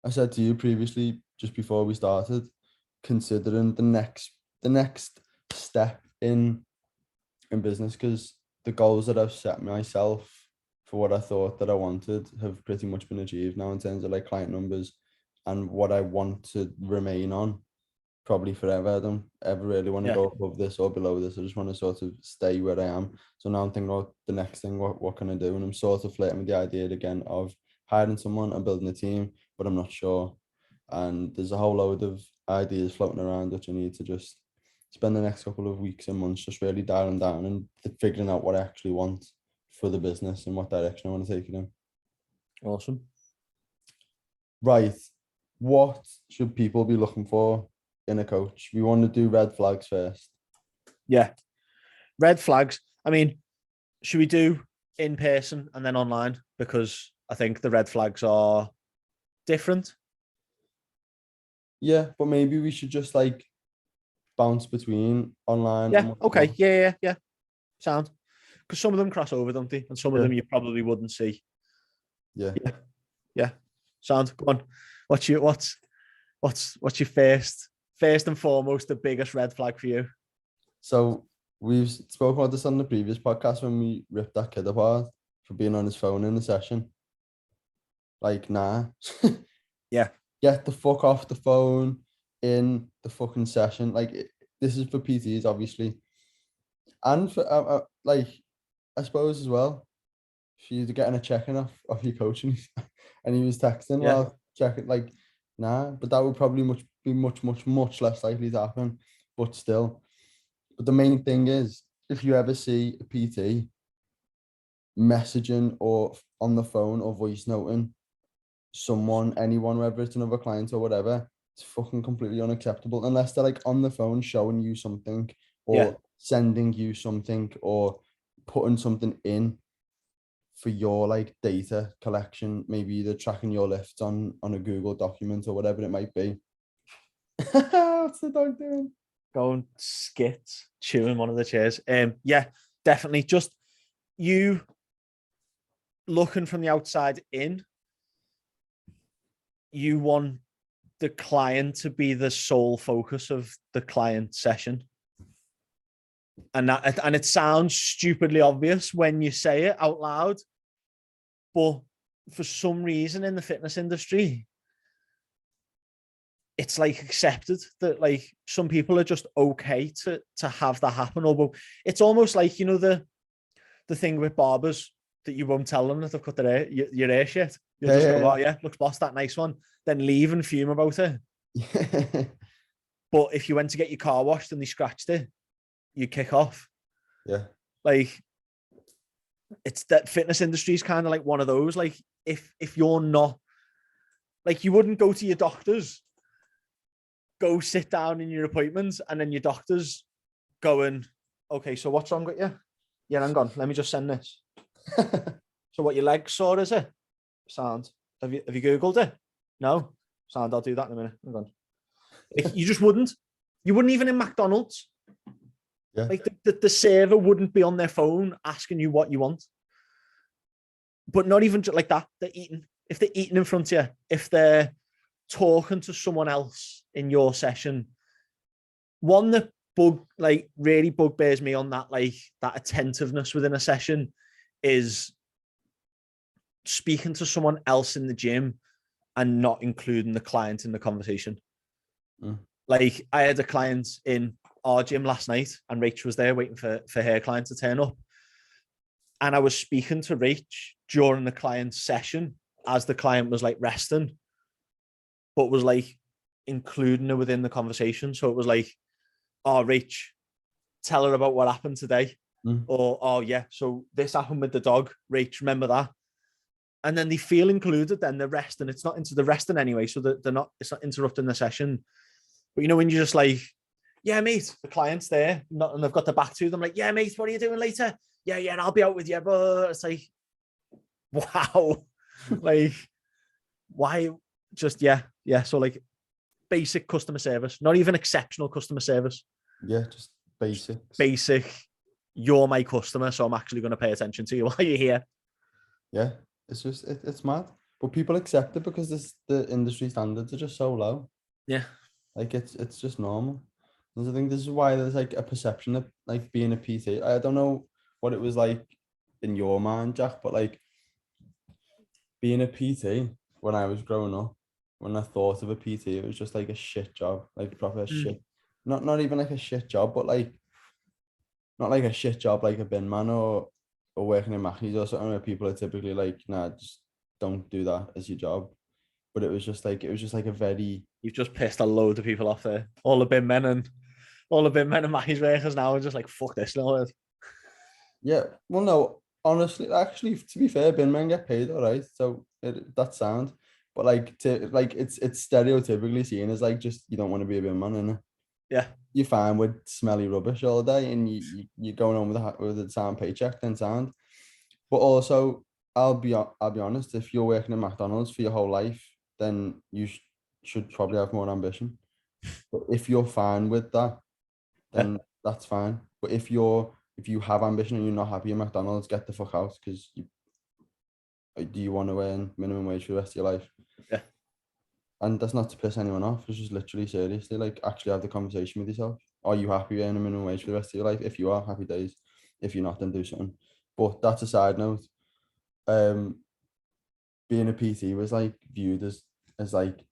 I said to you previously, just before we started, considering the next step in business, because the goals that I've set myself for what I thought that I wanted have pretty much been achieved now in terms of like client numbers and what I want to remain on probably forever. I don't ever really want to go above this or below this. I just want to sort of stay where I am. So now I'm thinking about the next thing, what can I do? And I'm sort of flirting with the idea again of hiring someone and building a team, but I'm not sure. And there's a whole load of ideas floating around which I need to just spend the next couple of weeks and months just really dialing down and figuring out what I actually want for the business and what direction I want to take it in. Awesome. right, what should people be looking for in a coach? We want to do red flags first. Yeah. Red flags. I mean, should we do in person and then online? Because I think the red flags are different. Yeah, but maybe we should just like bounce between online Yeah. and Okay. Yeah. Sound. Because some of them cross over, don't they? And some of yeah. them you probably wouldn't see. Yeah. Yeah. Sound. Go on. What's your first and foremost the biggest red flag for you? So we've spoken about this on the previous podcast when we ripped that kid apart for being on his phone in the session. Like, nah. Yeah. Get the fuck off the phone in the fucking session. Like, this is for PTs, obviously. And for, like, I suppose as well, if you're getting a check-in off your coaching and he was texting Yeah. while checking, like, nah. But that would probably be much less likely to happen. But still. But the main thing is, if you ever see a PT messaging or on the phone or voice noting anyone, whether it's another client or whatever, it's fucking completely unacceptable unless they're like on the phone showing you something Yeah. or sending you something or putting something in for your like data collection, maybe they're tracking your lifts on a Google document or whatever it might be. What's the dog doing? Going skit, chewing one of the chairs. Yeah, definitely. Just you looking from the outside in, you want the client to be the sole focus of the client session. And it sounds stupidly obvious when you say it out loud, but for some reason in the fitness industry, it's like accepted that like some people are just okay to have that happen. Although it's almost like, the thing with barbers that you won't tell them that they've cut your hair shit. You'll just go, oh yeah, looks boss, that nice one. Then leave and fume about it. But if you went to get your car washed and they scratched it, you kick off. Yeah. Like, it's that fitness industry is kind of like one of those. Like, if you're not, like, you wouldn't go to your doctors, go sit down in your appointments, and then your doctor's going, okay, so what's wrong with you? Yeah, hang on, let me just send this. So what, your leg sore, is it? Sound. Have you Googled it? No? Sound, I'll do that in a minute. Hang on. Like, you just wouldn't. You wouldn't even in McDonald's. Yeah. Like the server wouldn't be on their phone asking you what you want. But not even like that. They're eating. If they're eating in front of you, if they're talking to someone else in your session, one that really bugbears me on that, like that attentiveness within a session, is speaking to someone else in the gym and not including the client in the conversation. Like, I had a client in our gym last night and Rach was there waiting for her client to turn up. And I was speaking to Rach during the client's session as the client was like resting, but was like including her within the conversation. So it was like, oh, Rach, tell her about what happened today. Or, oh yeah, so this happened with the dog. Rach, remember that? And then they feel included, then they're resting. It's not into the resting anyway, so that it's not interrupting the session. But when you're just like, yeah, mate, the client's there, and they've got their back to them, like, yeah, mate, what are you doing later? Yeah, I'll be out with you. But it's like, wow. Like, why? Just, yeah. So like basic customer service, not even exceptional customer service. Yeah, just basic. You're my customer, so I'm actually going to pay attention to you while you're here. Yeah, it's just, it's mad. But people accept it because the industry standards are just so low. Yeah. Like, it's just normal. And I think this is why there's like a perception of like being a PT. I don't know what it was like in your mind, Jack, but like being a PT when I was growing up, when I thought of a PT, it was just like a shit job, like proper shit. Not even like a shit job, but like not like a shit job like a bin man or working in Mackey's or something where people are typically like, nah, just don't do that as your job. But it was just like a very... You've just pissed a load of people off there. All the bin men and Mackey's workers now are just like, fuck this now. Yeah, well, no, honestly, actually, to be fair, bin men get paid all right, so that's sound. But like it's stereotypically seen as like just you don't want to be a bin man, innit? Yeah. You're fine with smelly rubbish all day, and you're going on with the sound paycheck, then sound. But also, I'll be honest. If you're working at McDonald's for your whole life, then you should probably have more ambition. But if you're fine with that, then that's fine. But if you have ambition and you're not happy at McDonald's, get the fuck out, because do you want to earn minimum wage for the rest of your life? Yeah. And that's not to piss anyone off. It's just literally seriously, like, actually have the conversation with yourself. Are you happy earning minimum wage for the rest of your life? If you are, happy days. If you're not, then do something. But that's a side note. Being a PT was like viewed as like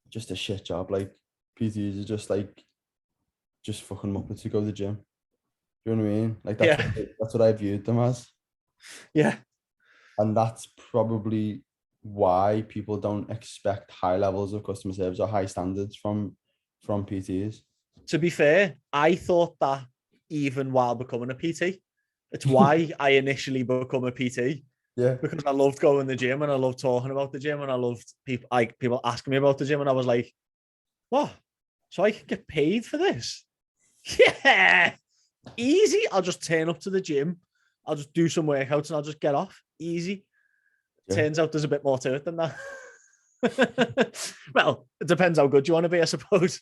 just a shit job. Like PTs are just fucking muppets who go to the gym. Do you know what I mean? Like that's what I viewed them as. Yeah. And that's probably why people don't expect high levels of customer service or high standards from PTs. To be fair, I thought that even while becoming a PT. It's why I initially become a PT. Yeah. Because I loved going to the gym and I loved talking about the gym and I loved people asking me about the gym and I was like, what? So I can get paid for this? Yeah. Easy. I'll just turn up to the gym. I'll just do some workouts and I'll just get off. Easy. Yeah. Turns out there's a bit more to it than that. Well, it depends how good you want to be, I suppose.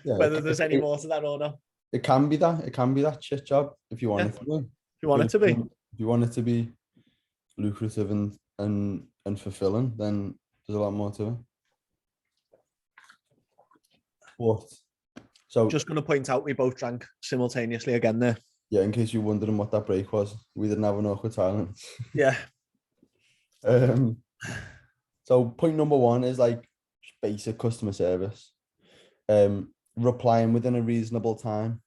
Yeah, whether there's any more to that or not. It can be that. It can be that shit job if you want it to be. If you want it to be. If you want it to be lucrative and fulfilling, then there's a lot more to it. What? So just going to point out we both drank simultaneously again there. Yeah, in case you're wondering what that break was, we didn't have an awkward silence. Yeah. So point number one is like basic customer service. Replying within a reasonable time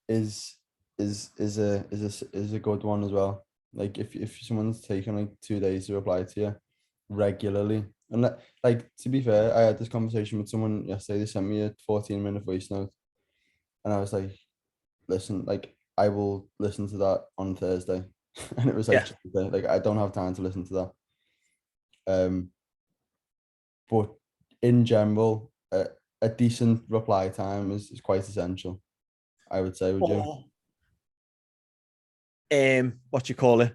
is a good one as well. Like if someone's taking like 2 days to reply to you regularly, and like to be fair, I had this conversation with someone yesterday. They sent me a 14-minute voice note, and I was like, listen, like I will listen to that on Thursday. And it was like, like I don't have time to listen to that. But in general, a decent reply time is quite essential, I would say. Would you? What you call it?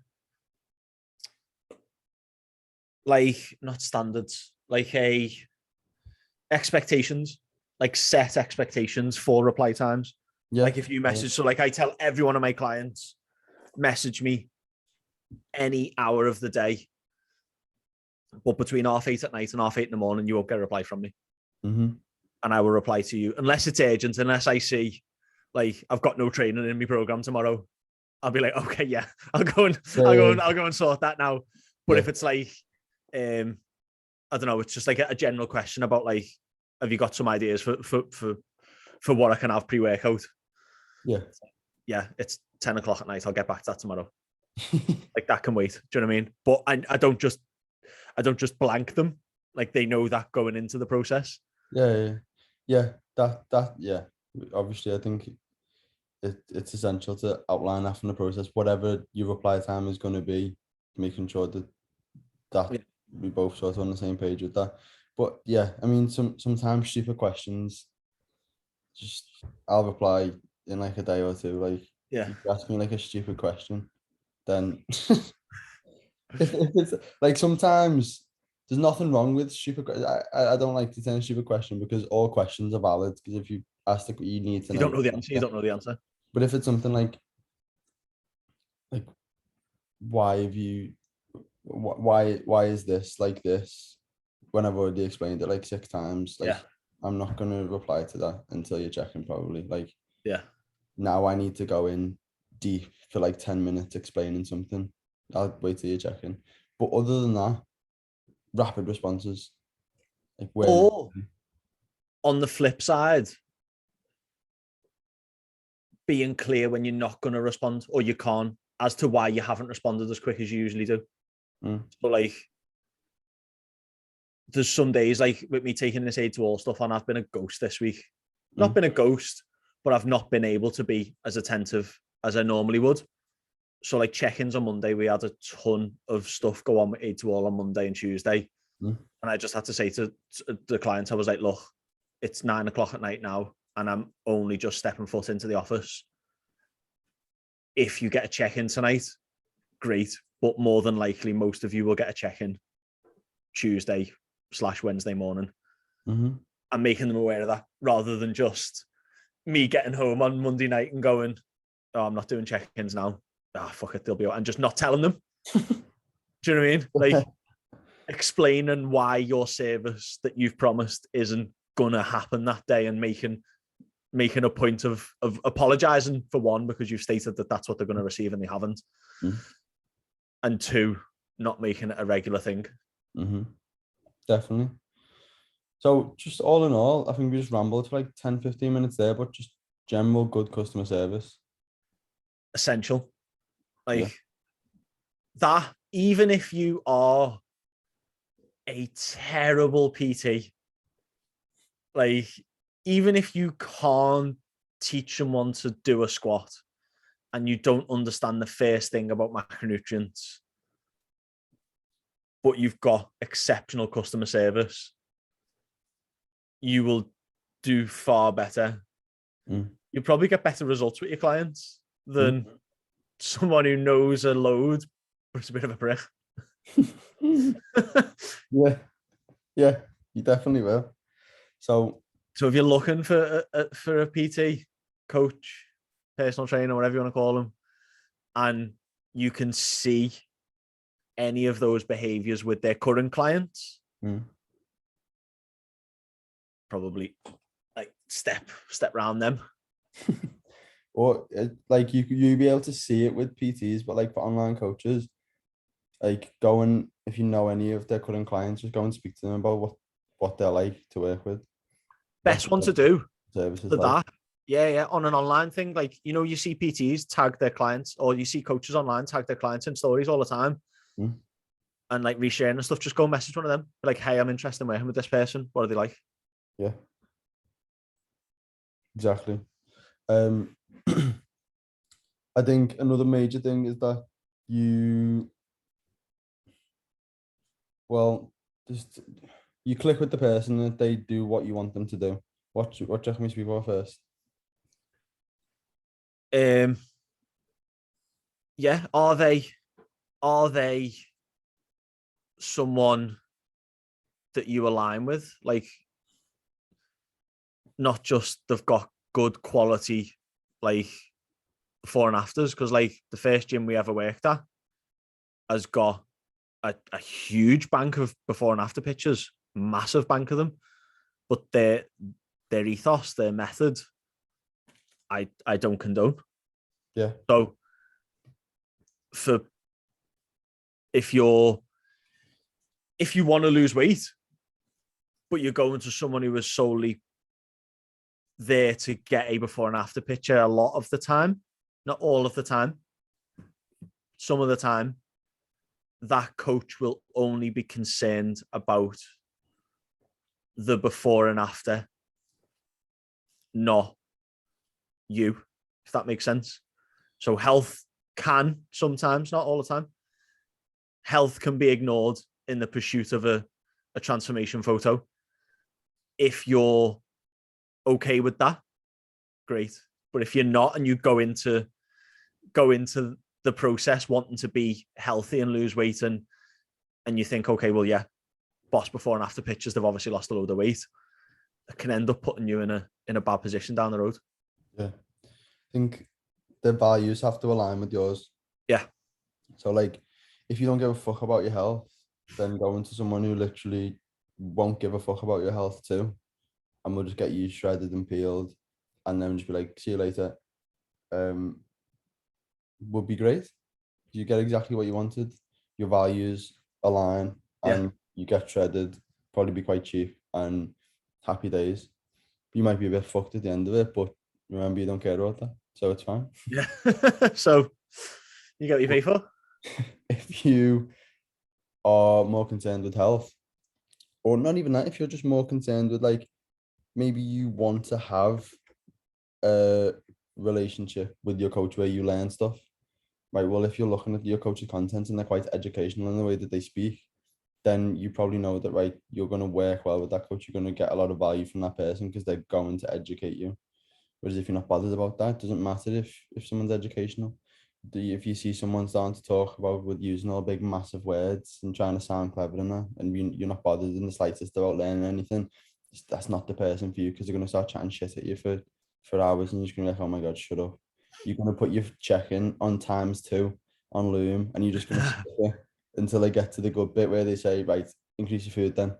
Like not standards, like expectations, like set expectations for reply times. Yeah. Like if you message, so like I tell every one of my clients, message me any hour of the day, but between 8:30 at night and 8:30 in the morning, you won't get a reply from me. Mm-hmm. And I will reply to you unless it's urgent, unless I see like I've got no training in my program tomorrow. I'll be like, okay, yeah, I'll go and sort that now. But if it's like, I don't know, it's just like a general question about like, have you got some ideas for what I can have pre-workout? Yeah, it's 10 o'clock at night. I'll get back to that tomorrow. Like that can wait. Do you know what I mean? But I don't just blank them. Like they know that going into the process. Yeah. That. Obviously, I think it's essential to outline that from the process. Whatever your reply time is going to be, making sure that we both sort of on the same page with that. But yeah, I mean, sometimes stupid questions, just I'll reply in like a day or two. Like, if you ask me like a stupid question, then if it's like sometimes there's nothing wrong with stupid. I don't like to send a stupid question because all questions are valid. Because if you ask you need to know. You don't know the answer. You don't know the answer. But if it's something like why have you, why is this like this? When I've already explained it like 6 times, like I'm not gonna reply to that until you're checking probably. Like now I need to go in deep for like 10 minutes explaining something. I'll wait till you're checking. But other than that, rapid responses. Like or on the flip side, being clear when you're not going to respond or you can't as to why you haven't responded as quick as you usually do. So like there's some days like with me taking this aid to all stuff on, I've been a ghost this week. Not been a ghost, but I've not been able to be as attentive as I normally would. So like check-ins on Monday, we had a ton of stuff go on with 8 to all on Monday and Tuesday. And I just had to say to the clients, I was like, look, it's 9 o'clock at night now, and I'm only just stepping foot into the office. If you get a check-in tonight, great. But more than likely, most of you will get a check-in Tuesday/Wednesday morning. I'm making them aware of that rather than just me getting home on Monday night and going, oh, I'm not doing check-ins now. Ah, fuck it, they'll be out. And just not telling them. Do you know what I mean? Like explaining why your service that you've promised isn't gonna happen that day, and making a point of apologizing for one, because you've stated that that's what they're going to receive and they haven't. And two, not making it a regular thing. Definitely. So just all in all, I think we just rambled for like 10-15 minutes there, but just general good customer service. Essential. Like that, even if you are a terrible PT, like even if you can't teach someone to do a squat and you don't understand the first thing about macronutrients, but you've got exceptional customer service, you will do far better. You'll probably get better results with your clients than someone who knows a load but is a bit of a prick. Yeah, you definitely will. So if you're looking for a PT, coach, personal trainer, whatever you want to call them, and you can see any of those behaviors with their current clients, probably like step around them. Or like you be able to see it with PTs, but like for online coaches, like going, if you know any of their current clients, just go and speak to them about what they're like to work with. Best one to do services for like. that. Yeah, on an online thing, like, you know, you see PTs tag their clients, or you see coaches online tag their clients in stories all the time, and like resharing and stuff. Just go message one of them, like, hey, I'm interested in working with this person. What are they like? Yeah, exactly. I think another major thing is that just you click with the person and they do what you want them to do. What do you reckon we speak about first? Yeah, are they someone that you align with? Like, not just they've got good quality, like, before and afters, because like the first gym we ever worked at has got a huge bank of before and after pictures, massive bank of them, but their ethos, their method, I don't condone. Yeah. So if you want to lose weight, but you're going to someone who is solely there to get a before and after picture a lot of the time, not all of the time, some of the time, that coach will only be concerned about the before and after, not you, if that makes sense. So health can sometimes, not all the time, health can be ignored in the pursuit of a transformation photo. If you're okay with that, great. But if you're not, and you go into the process wanting to be healthy and lose weight, and you think, okay, well, yeah, boss before and after pictures, they've obviously lost a load of weight, it can end up putting you in a bad position down the road. Yeah. I think their values have to align with yours. Yeah. So like, if you don't give a fuck about your health, then go into someone who literally won't give a fuck about your health too, and will just get you shredded and peeled, and then just be like, see you later. Would be great. You get exactly what you wanted. Your values align, and you get shredded. Probably be quite cheap, and happy days. You might be a bit fucked at the end of it, but remember, you don't care about that, so it's fine. Yeah. So you get what you pay for. If you are more concerned with health, or not even that, if you're just more concerned with, like, maybe you want to have a relationship with your coach where you learn stuff, right, well, if you're looking at your coach's content and they're quite educational in the way that they speak, then you probably know that, right, you're going to work well with that coach. You're going to get a lot of value from that person because they're going to educate you. Whereas if you're not bothered about that, it doesn't matter if someone's educational. If you see someone starting to talk about with using all big massive words and trying to sound clever in that, and you're not bothered in the slightest about learning anything, that's not the person for you, because they're going to start chatting shit at you for hours, and you're just going to be like, oh my God, shut up. You're going to put your check-in on ×2 on Loom, and you're just going to sit there until they get to the good bit where they say, right, increase your food then.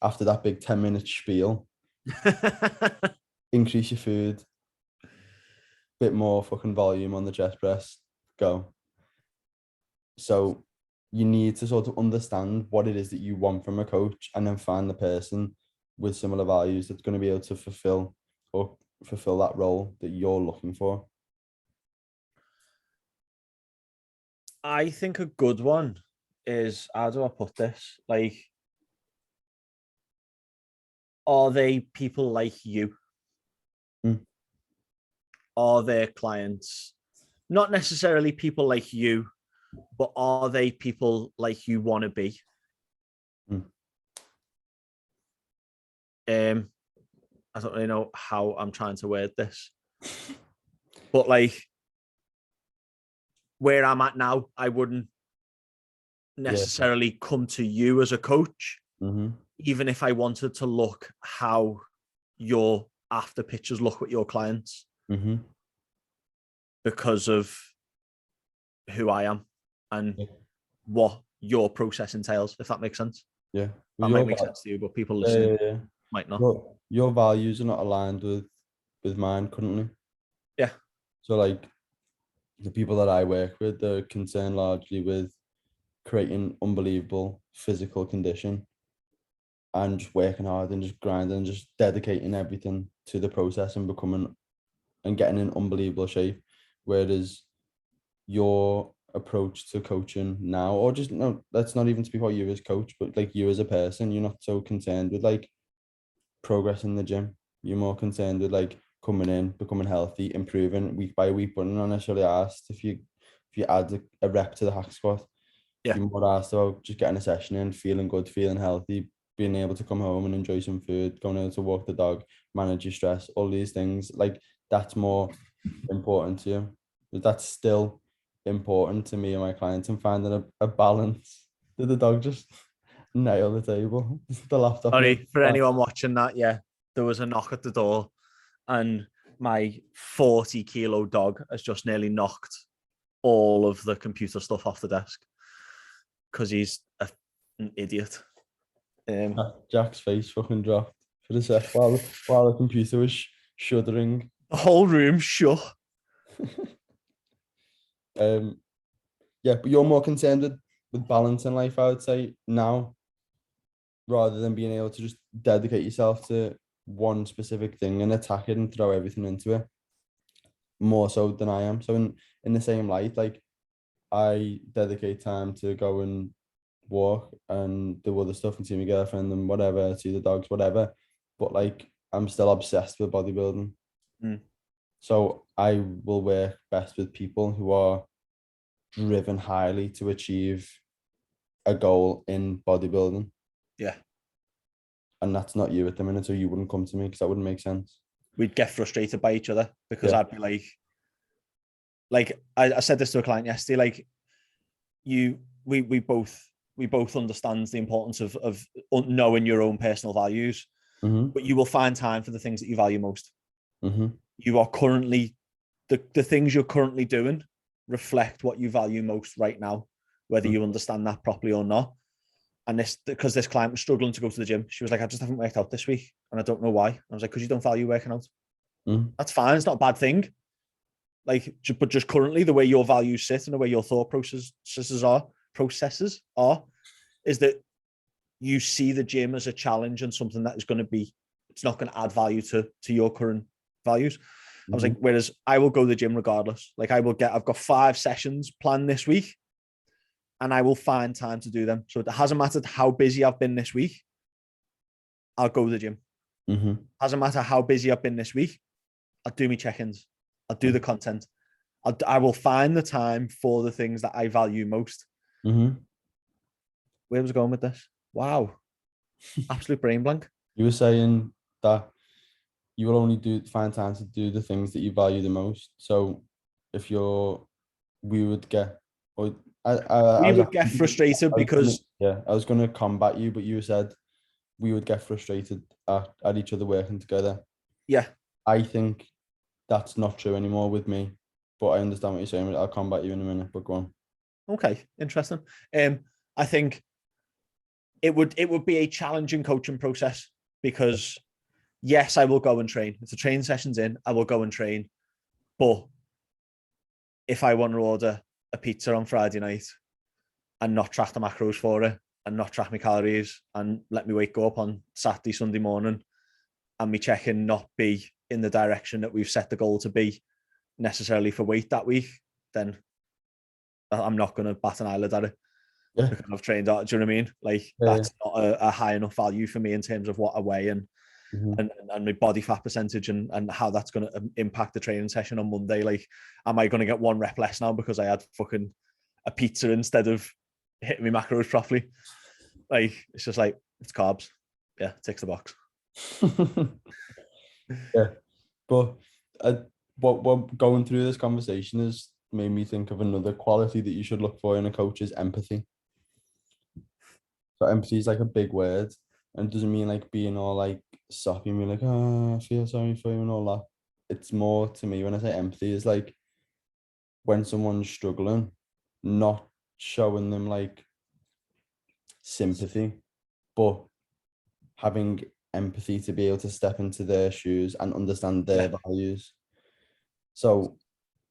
After that big 10-minute spiel, increase your food, bit more fucking volume on the chest press, go. So you need to sort of understand what it is that you want from a coach, and then find the person with similar values that's going to be able to fulfill that role that you're looking for. I think a good one is, how do I put this? Like, are they people like you? Are their clients not necessarily people like you, but are they people like you want to be? I don't really know how I'm trying to word this, but like where I'm at now, I wouldn't necessarily come to you as a coach, even if I wanted to look how your after pictures look with your clients, because of who I am and what your process entails, if that makes sense. Yeah. That might make sense to you, but people listening might not. Your values are not aligned with mine currently. Yeah. So like the people that I work with, they're concerned largely with creating unbelievable physical condition and just working hard and just grinding and just dedicating everything to the process and becoming and getting in unbelievable shape. Whereas your approach to coaching now, or just no, let's not even speak about you as coach, but like you as a person, you're not so concerned with like progress in the gym. You're more concerned with like coming in, becoming healthy, improving week by week, but not necessarily asked if you add a rep to the hack squat. Yeah. You're more asked about just getting a session in, feeling good, feeling healthy, being able to come home and enjoy some food, going out to walk the dog, manage your stress, all these things. Like that's more important to you. But that's still important to me and my clients, and finding a balance. Did the dog just nail the table? The laptop. Sorry for anyone watching that. Yeah, there was a knock at the door, and my 40-kilo dog has just nearly knocked all of the computer stuff off the desk because he's an idiot. Jack's face fucking dropped for a sec while the computer was shuddering. The whole room shook. Yeah, but you're more concerned with balance in life, I would say, now, rather than being able to just dedicate yourself to one specific thing and attack it and throw everything into it, more so than I am. So in the same light, like I dedicate time to go and walk and do other stuff and see my girlfriend and whatever, see the dogs, whatever. But like I'm still obsessed with bodybuilding. So I will work best with people who are driven highly to achieve a goal in bodybuilding. Yeah. And that's not you at the minute, so you wouldn't come to me because that wouldn't make sense. We'd get frustrated by each other because I'd be like I said this to a client yesterday, like we both understand the importance of knowing your own personal values, but you will find time for the things that you value most. You are currently, the things you're currently doing reflect what you value most right now, whether you understand that properly or not. And because this client was struggling to go to the gym, she was like, I just haven't worked out this week and I don't know why. I was like, because you don't value working out. That's fine. It's not a bad thing. Like, but just currently the way your values sit and the way your thought processes are, is that you see the gym as a challenge and something that is going to be, it's not going to add value to your current values. I was like, whereas I will go to the gym regardless. Like I've got 5 sessions planned this week and I will find time to do them. So it hasn't mattered how busy I've been this week. I'll go to the gym. Hasn't mattered how busy I've been this week. I'll do my check-ins. I'll do the content. I will find the time for the things that I value most. Mm-hmm. Where was I going with this? Wow. Absolute brain blank. You were saying that you will only find time to do the things that you value the most. So if we would get, or We would get frustrated because I was gonna combat you, but you said we would get frustrated at each other working together. yeah, I think that's not true anymore with me, but I understand what you're saying. I'll combat you in a minute, but go on. okay, interesting. I think it would be a challenging coaching process because yes, I will go and train. If the training session's in, I will go and train. But if I want to order a pizza on Friday night and not track the macros for it and not track my calories and let me wake up on Saturday, Sunday morning and me check-in not be in the direction that we've set the goal to be necessarily for weight that week, then I'm not going to bat an eyelid at it. Yeah. Because I've trained out. Do you know what I mean? Like that's not a high enough value for me in terms of what I weigh and my body fat percentage and how that's going to impact the training session on Monday. Like, am I going to get 1 rep less now because I had fucking a pizza instead of hitting my macros properly? Like, it's just like, it's carbs. Yeah, ticks the box. Yeah, but what going through this conversation has made me think of another quality that you should look for in a coach is empathy. So empathy is like a big word, and it doesn't mean like being all like soppy and being like, oh, I feel sorry for you and all that. It's more, to me, when I say empathy, is like when someone's struggling, not showing them like sympathy, but having empathy to be able to step into their shoes and understand their values. So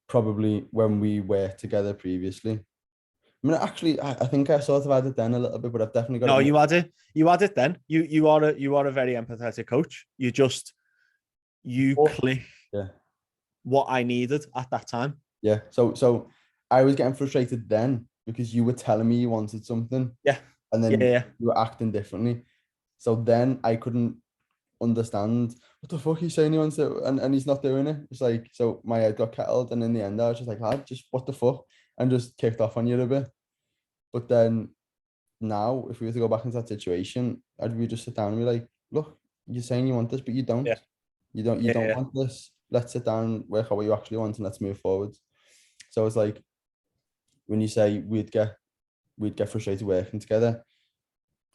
probably when we worked together previously, I mean, actually, I think I sort of had it then a little bit, but I've definitely got. No, you had it. You had it then. You are a very empathetic coach. You click what I needed at that time. Yeah. So I was getting frustrated then because you were telling me you wanted something. Yeah. And then you were acting differently. So then I couldn't understand what the fuck he's saying he wants to, and he's not doing it. It's like, so my head got kettled, and in the end I was just like, just what the fuck, and just kicked off on you a bit. But then now, if we were to go back into that situation, we just sit down and be like, look, you're saying you want this, but you don't. Yeah. You don't want this. Let's sit down, work out what you actually want, and let's move forward. So it's like when you say we'd get frustrated working together,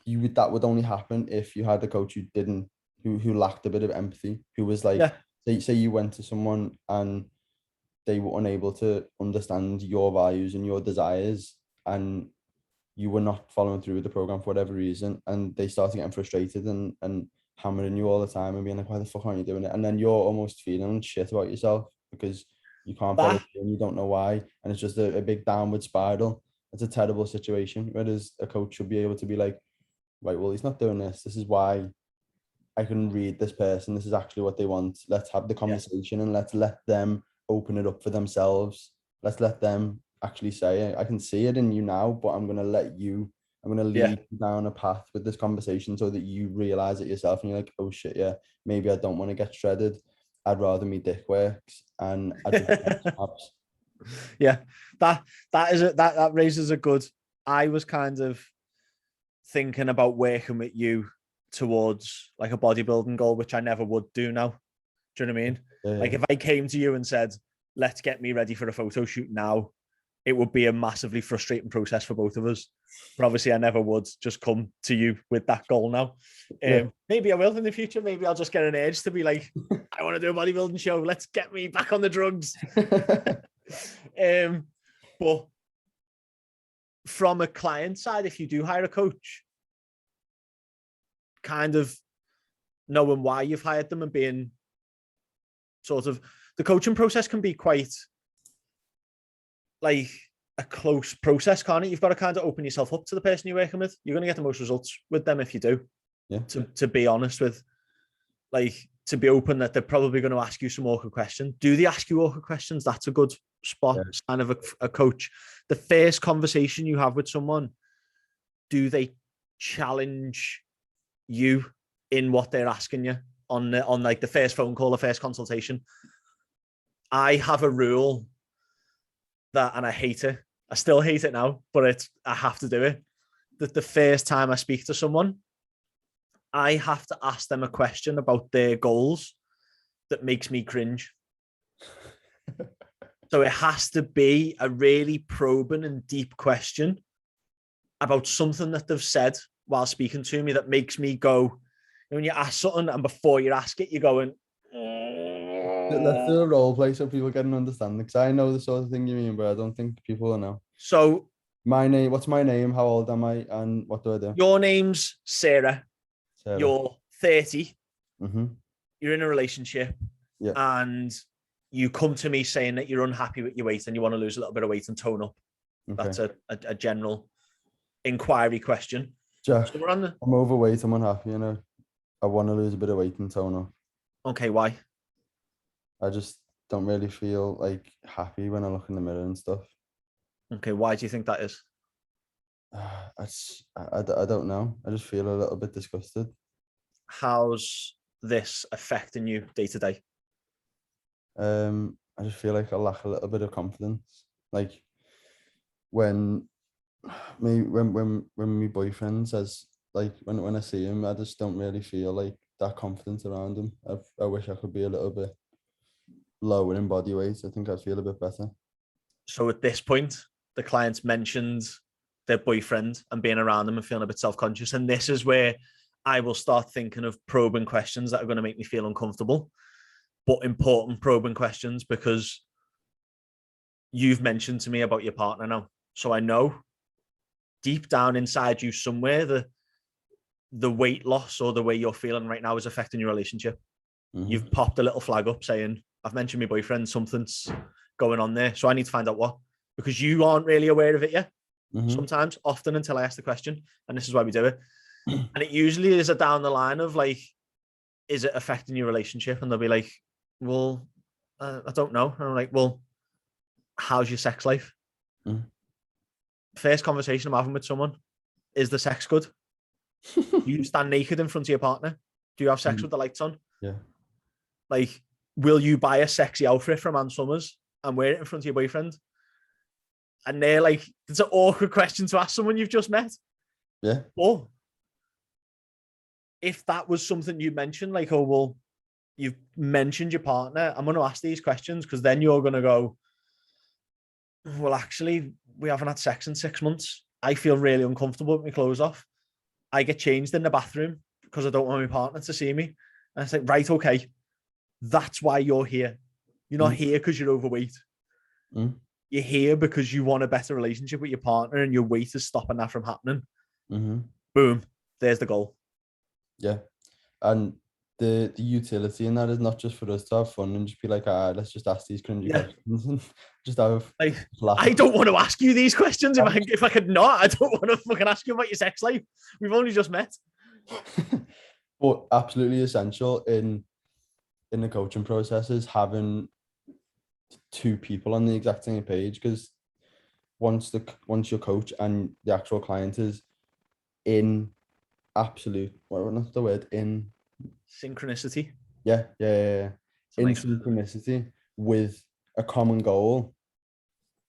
that would only happen if you had a coach who lacked a bit of empathy, who was like, say you went to someone and they were unable to understand your values and your desires, and you were not following through with the program for whatever reason, and they started getting frustrated and hammering you all the time and being like, why the fuck aren't you doing it? And then you're almost feeling shit about yourself because you can't follow through and you don't know why, and it's just a big downward spiral. It's a terrible situation. Whereas a coach should be able to be like, right, well, he's not doing this. This is why I can read this person. This is actually what they want. Let's have the conversation and let's let them open it up for themselves. Let's let them actually say, I can see it in you now, but I'm going to lead you down a path with this conversation so that you realize it yourself and you're like, oh shit, yeah, maybe I don't want to get shredded. I'd rather me dick works and I just yeah, that raises a good. I was kind of thinking about working with you towards like a bodybuilding goal, which I never would do now. Do you know what I mean? Like if I came to you and said, let's get me ready for a photo shoot now, it would be a massively frustrating process for both of us. But obviously I never would just come to you with that goal now. Maybe I will in the future. Maybe I'll just get an urge to be like, I want to do a bodybuilding show. Let's get me back on the drugs. But from a client side, if you do hire a coach, kind of knowing why you've hired them and being sort of, the coaching process can be quite like a close process, can't it? You've got to kind of open yourself up to the person you're working with. You're going to get the most results with them if you do. Yeah. To be honest with, like, to be open that they're probably going to ask you some awkward questions. Do they ask you awkward questions? That's a good spot, sign of a coach. The first conversation you have with someone, do they challenge you in what they're asking you on like the first phone call, the first consultation? I have a rule that, and I hate it. I still hate it now, but I have to do it. That the first time I speak to someone, I have to ask them a question about their goals that makes me cringe. So it has to be a really probing and deep question about something that they've said while speaking to me that makes me go, when you ask something and before you ask it, you're going, let's do a role play so people get an understanding. Because I know the sort of thing you mean, but I don't think people will know. So what's my name? How old am I? And what do I do? Your name's Sarah. You're 30. Mm-hmm. You're in a relationship. Yeah. And you come to me saying that you're unhappy with your weight and you want to lose a little bit of weight and tone up. Okay. That's a general inquiry question. Jack, so I'm overweight. I'm unhappy. I want to lose a bit of weight and tone up. Okay, why? I just don't really feel like happy when I look in the mirror and stuff. Okay, why do you think that is? I don't know. I just feel a little bit disgusted. How's this affecting you day to day? I just feel like I lack a little bit of confidence. Like when my boyfriend says, like when I see him, I just don't really feel like that confidence around him. I wish I could be a little bit lower in body weight. I think I'd feel a bit better. So at this point, the client's mentioned their boyfriend and being around them and feeling a bit self-conscious. And this is where I will start thinking of probing questions that are going to make me feel uncomfortable, but important probing questions, because you've mentioned to me about your partner now. So I know deep down inside you somewhere, the weight loss or the way you're feeling right now is affecting your relationship. Mm-hmm. You've popped a little flag up saying, I've mentioned my boyfriend, something's going on there. So I need to find out what, because you aren't really aware of it yet. Mm-hmm. Sometimes, often, until I ask the question. And this is why we do it. And it usually is a down the line of like, is it affecting your relationship? And they'll be like, well, I don't know. And I'm like, well, how's your sex life? Mm. First conversation I'm having with someone, is the sex good? Do you stand naked in front of your partner? Do you have sex with the lights on? Yeah. Like, will you buy a sexy outfit from Ann Summers and wear it in front of your boyfriend? And they're like, it's an awkward question to ask someone you've just met. Yeah. Or if that was something you mentioned, like, oh, well, you've mentioned your partner, I'm going to ask these questions, because then you're going to go, well, actually, we haven't had sex in 6 months. I feel really uncomfortable with my clothes off. I get changed in the bathroom because I don't want my partner to see me. And I say, right, okay, that's why you're here. You're not here because you're overweight. You're here because you want a better relationship with your partner, and your weight is stopping that from happening. Mm-hmm. Boom. There's the goal. Yeah. And the utility in that is not just for us to have fun and just be like, let's just ask these cringy questions and just have I don't want to ask you these questions if I could not. I don't want to fucking ask you about your sex life. We've only just met. But absolutely essential in the coaching process is having two people on the exact same page, because once your coach and the actual client is in absolute, what's the word, in synchronicity. Yeah. In synchronicity with a common goal,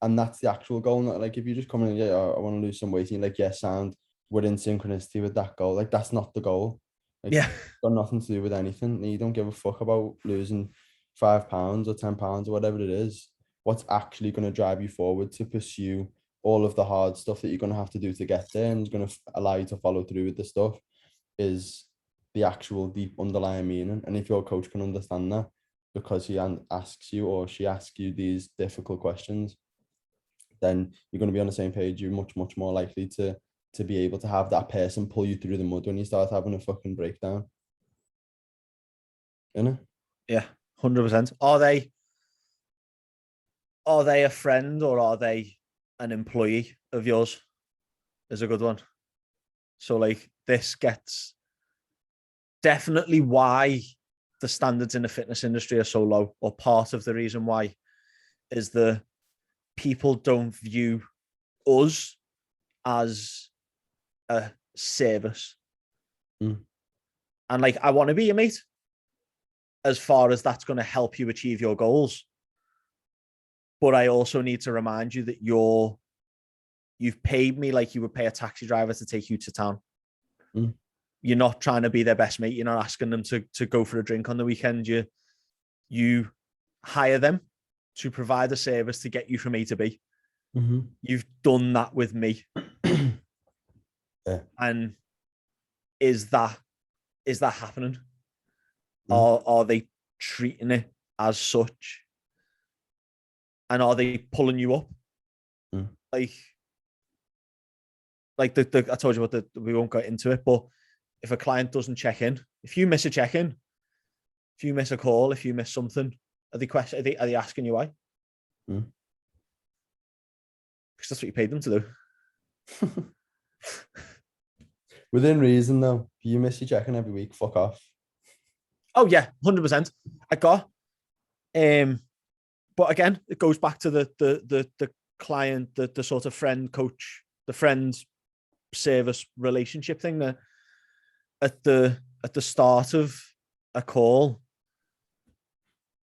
and that's the actual goal. Not like if you just come in and I want to lose some weight, and you're like, yes, sound, we're in synchronicity with that goal. Like, that's not the goal. Like, it's got nothing to do with anything. You don't give a fuck about losing 5 pounds or 10 pounds or whatever it is. What's actually going to drive you forward to pursue all of the hard stuff that you're going to have to do to get there, and is going to allow you to follow through with the stuff, is the actual deep underlying meaning. And if your coach can understand that, because he asks you or she asks you these difficult questions, then you're going to be on the same page. You're much, much more likely to be able to have that person pull you through the mud when you start having a fucking breakdown. Innit? Yeah, 100%. Are they a friend, or are they an employee of yours? Is a good one. So like, this gets definitely why the standards in the fitness industry are so low, or part of the reason why is the people don't view us as a service. And like, I want to be your mate as far as that's going to help you achieve your goals. but I also need to remind you that you've paid me like you would pay a taxi driver to take you to town. You're not trying to be their best mate. You're not asking them to go for a drink on the weekend. You hire them to provide a service to get you from A to B. You've done that with me. Yeah. And is that happening? Or are they treating it as such? And are they pulling you up? Like I told you about we won't get into it, but if a client doesn't check in, if you miss a check-in, if you miss a call, if you miss something, are they asking you why? Because that's what you paid them to do. Within reason, though. If you miss your check-in every week, fuck off. Oh yeah, 100%. I got. But again, it goes back to the client, the sort of friend coach, the friend service relationship thing. That at the start of a call,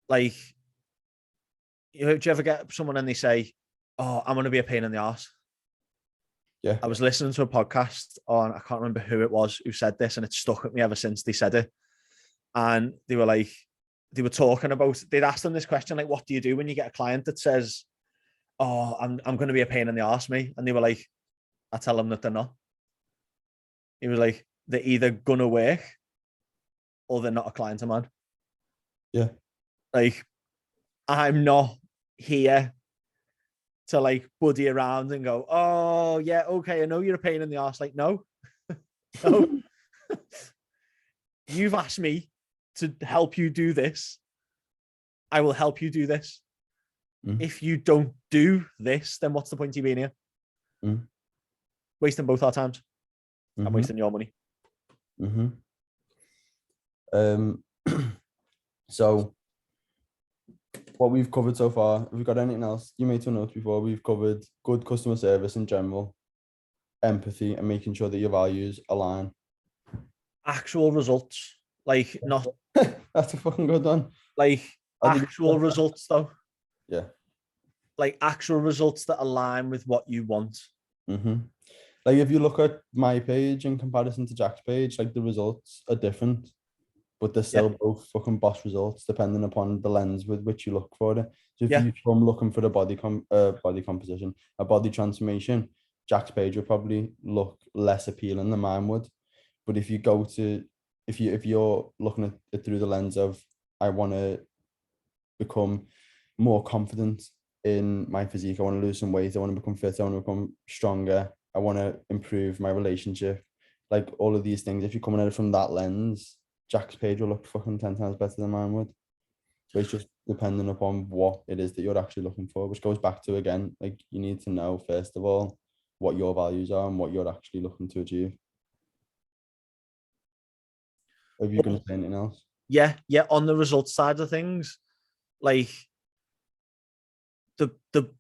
like, do you ever get someone and they say, "Oh, I'm going to be a pain in the arse"? Yeah. I was listening to a podcast on, I can't remember who it was who said this, and it stuck with me ever since they said it. And they were talking about, they'd asked them this question, like, what do you do when you get a client that says, "Oh, I'm going to be a pain in the arse, mate"? And they were like, I tell them that they're not. He was like, they're either going to work or they're not a client of mine. Yeah. Like, I'm not here to like buddy around and go, "Oh yeah, okay, I know you're a pain in the arse." Like, no. No. You've asked me to help you do this. I will help you do this. If you don't do this, then what's the point of you being here? Wasting both our times. I'm wasting your money. So what we've covered so far, have we got anything else? You made some notes before. We've covered good customer service in general, empathy, and making sure that your values align. Actual results, like not. That's a fucking good one. Like actual results, though. Yeah. Like actual results that align with what you want. Like if you look at my page in comparison to Jack's page, like the results are different, but they're still both fucking boss results, depending upon the lens with which you look for it. So if you come looking for the body composition, a body transformation, Jack's page will probably look less appealing than mine would. But if you go to, if you're looking at it through the lens of, I want to become more confident in my physique, I want to lose some weight, I want to become fit, I want to become stronger, I want to improve my relationship, like all of these things, if you're coming at it from that lens, Jack's page will look fucking 10 times better than mine would. But it's just depending upon what it is that you're actually looking for, which goes back to, again, like, you need to know, first of all, what your values are and what you're actually looking to achieve. Are you going to say anything else? Yeah. On the results side of things, like the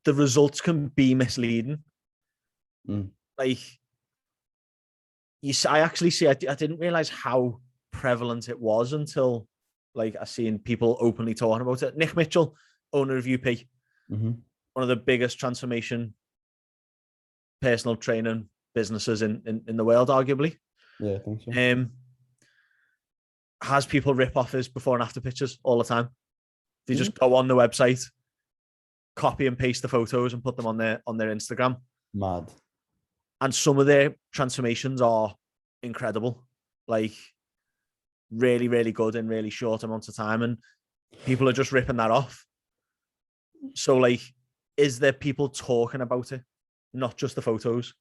results can be misleading. Like I actually see, I didn't realize how prevalent it was until like I seen people openly talking about it. Nick Mitchell, owner of UP, one of the biggest transformation personal training businesses in the world, arguably. Yeah, I think so. Has people rip off his before and after pictures all the time. They just go on the website, copy and paste the photos and put them on their Instagram. Mad. And some of their transformations are incredible, like really, really good in really short amounts of time. And people are just ripping that off. So like, is there people talking about it? Not just the photos.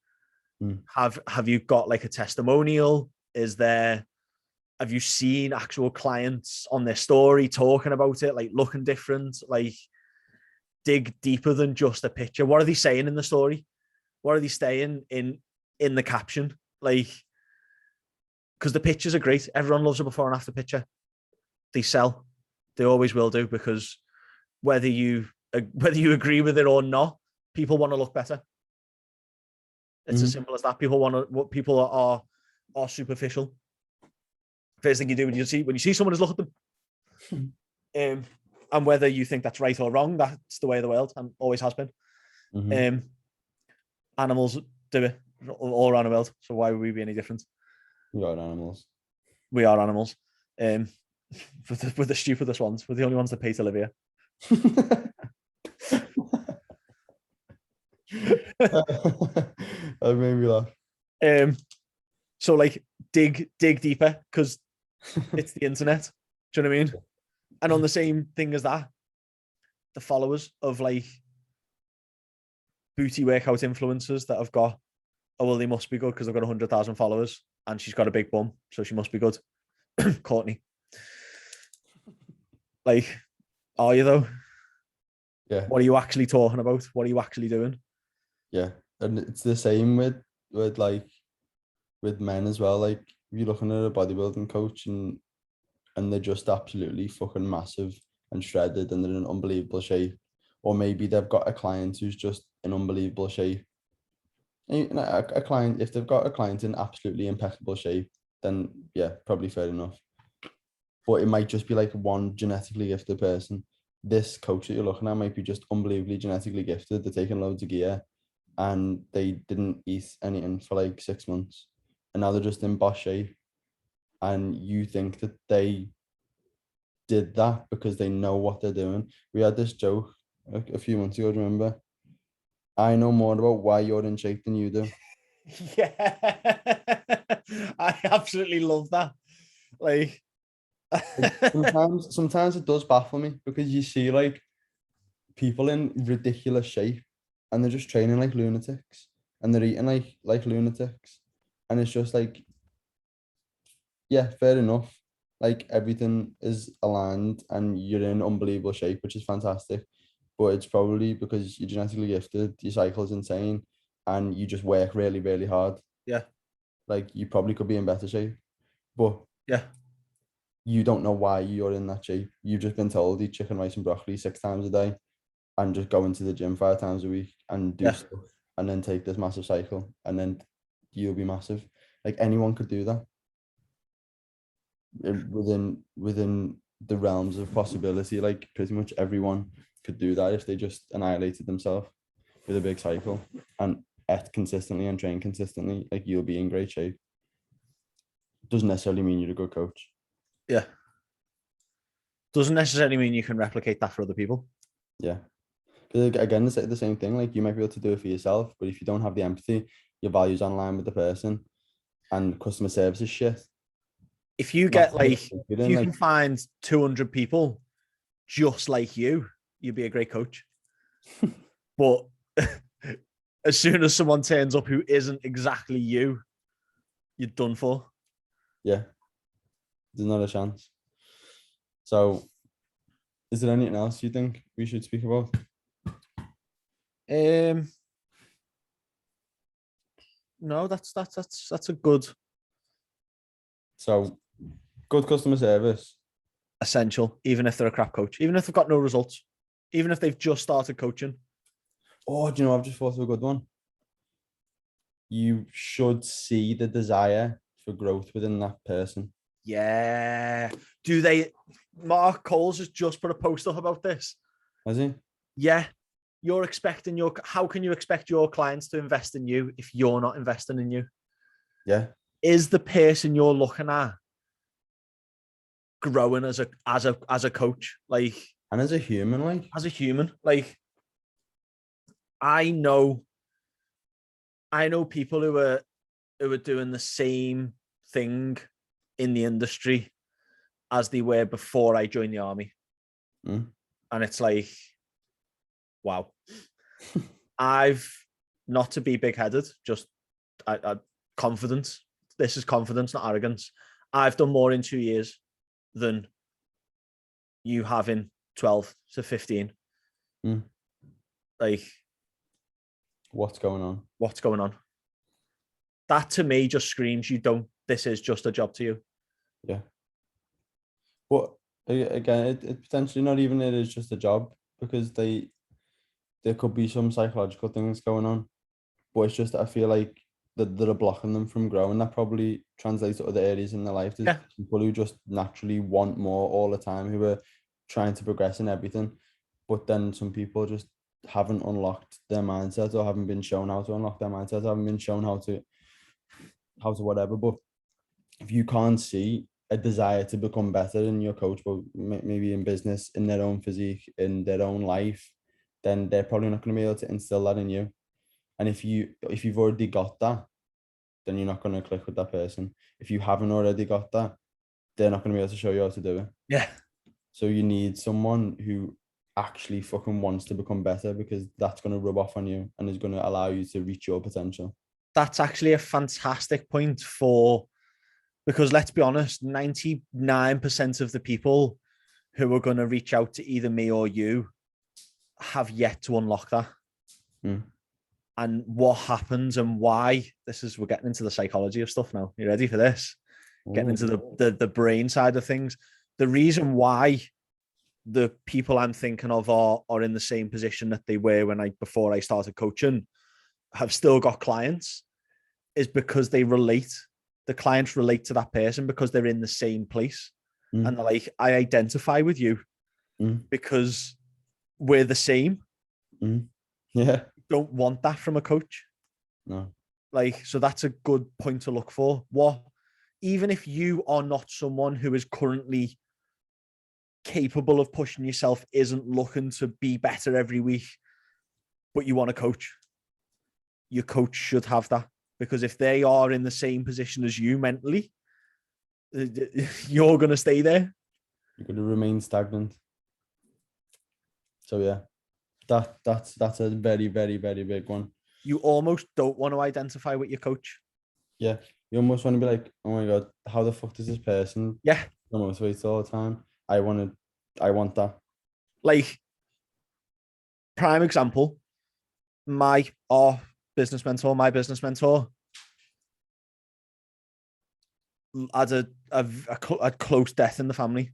Have you got like a testimonial? Have you seen actual clients on their story talking about it, like looking different, like dig deeper than just a picture? What are they saying in the story? What are they saying in the caption? Like, because the pictures are great. Everyone loves a before and after picture. They sell. They always will do, because whether you agree with it or not, people want to look better. It's as simple as that. People are superficial. First thing you do when you see someone is look at them. and whether you think that's right or wrong, that's the way of the world and always has been. Animals do it all around the world. So why would we be any different? We are animals. We are animals. We're the stupidest ones. We're the only ones that pay to live here. That made me laugh. So like dig deeper because it's the internet. Do you know what I mean? And on the same thing as that, the followers of like booty workout influencers that have got, oh well, they must be good because they've got 100,000 followers and she's got a big bum, so she must be good. Courtney. Like, are you though? Yeah. What are you actually talking about? What are you actually doing? Yeah. And it's the same with men as well. Like if you're looking at a bodybuilding coach and they're just absolutely fucking massive and shredded and they're in unbelievable shape. Or maybe they've got a client who's just in unbelievable shape. And a client, if they've got a client in absolutely impeccable shape, then yeah, probably fair enough. But it might just be like one genetically gifted person. This coach that you're looking at might be just unbelievably genetically gifted. They're taking loads of gear and they didn't eat anything for like 6 months. And now they're just in boss shape. And you think that they did that because they know what they're doing. We had this joke a few months ago, do you remember? I know more about why you're in shape than you do. Yeah. I absolutely love that. Like sometimes it does baffle me because you see like people in ridiculous shape and they're just training like lunatics and they're eating like lunatics. And it's just like, yeah, fair enough. Like everything is aligned and you're in unbelievable shape, which is fantastic. But it's probably because you're genetically gifted, your cycle is insane, and you just work really, really hard. Yeah. Like you probably could be in better shape, but yeah, you don't know why you're in that shape. You've just been told eat chicken, rice, and broccoli 6 times a day, and just go into the gym 5 times a week and do stuff, and then take this massive cycle, and then you'll be massive. Like anyone could do that. Within the realms of possibility, like pretty much everyone could do that if they just annihilated themselves with a big cycle and ate consistently and train consistently. Like you'll be in great shape. Doesn't necessarily mean you're a good coach. Yeah. Doesn't necessarily mean you can replicate that for other people. Yeah. Because again, it's the same thing. Like you might be able to do it for yourself, but if you don't have the empathy, your values online with the person, and customer service is shit. If you get like, if you can find 200 people just like you, you'd be a great coach. But as soon as someone turns up who isn't exactly you, you're done for. Yeah. There's not a chance. So is there anything else you think we should speak about? No, that's a good. So good customer service. Essential, even if they're a crap coach, even if they've got no results, even if they've just started coaching. Oh, do you know, I've just thought of a good one. You should see the desire for growth within that person. Yeah. Do they? Mark Coles has just put a post up about this. Has he? Yeah. You're expecting how can you expect your clients to invest in you if you're not investing in you? Yeah. Is the person you're looking at growing as a coach, like, and as a human, like I know people who are doing the same thing in the industry as they were before I joined the army. And it's like, wow. I've, not to be big-headed, just confidence. This is confidence, not arrogance. I've done more in 2 years than you have in 12 to 15. Like, what's going on? That to me just screams this is just a job to you. Yeah. But again, it potentially not even it is just a job, because there could be some psychological things going on, but it's just, I feel like that are blocking them from growing. That probably translates to other areas in their life. There's people who just naturally want more all the time, who are trying to progress in everything, but then some people just haven't unlocked their mindset or haven't been shown how to unlock their mindset, haven't been shown how to whatever. But if you can't see a desire to become better in your coach, but maybe in business, in their own physique, in their own life, then they're probably not going to be able to instill that in you. And if you've already got that, then you're not going to click with that person. If you haven't already got that, they're not going to be able to show you how to do it. Yeah. So you need someone who actually fucking wants to become better, because that's going to rub off on you and is going to allow you to reach your potential. That's actually a fantastic point because let's be honest, 99% of the people who are going to reach out to either me or you have yet to unlock that. And what happens and why, we're getting into the psychology of stuff now. You ready for this? Getting into the brain side of things. The reason why the people I'm thinking of are in the same position that they were before I started coaching, have still got clients, is because the clients relate to that person because they're in the same place. And they're like, I identify with you because we're the same. Yeah. Don't want that from a coach. No. So that's a good point to look for. Even if you are not someone who is currently capable of pushing yourself, isn't looking to be better every week, but you want a coach, your coach should have that, because if they are in the same position as you mentally, you're going to stay there. You're going to remain stagnant. So yeah, that's a very, very, very big one. You almost don't want to identify with your coach. Yeah, you almost want to be like, oh my God, how the fuck does this person motivate all the time? I want that. Like, prime example, my business mentor had a close death in the family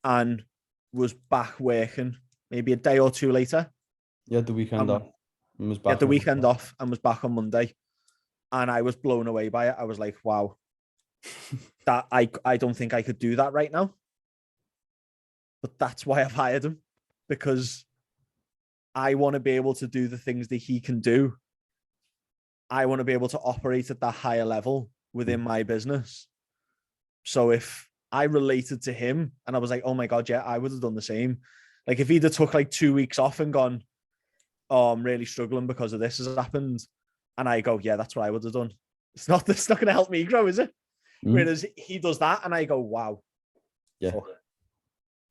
and was back working maybe a day or two later. You had the weekend off and was back. Had the weekend off and was back on Monday. And I was blown away by it. I was like, wow, that I don't think I could do that right now. But that's why I've hired him, because I want to be able to do the things that he can do. I want to be able to operate at that higher level within my business. So if I related to him and I was like, oh my God, yeah, I would have done the same. Like if he'd have took like 2 weeks off and gone, oh, I'm really struggling because of this has happened. And I go, yeah, that's what I would have done. It's not going to help me grow, is it? Whereas he does that and I go, wow. Yeah. Fuck.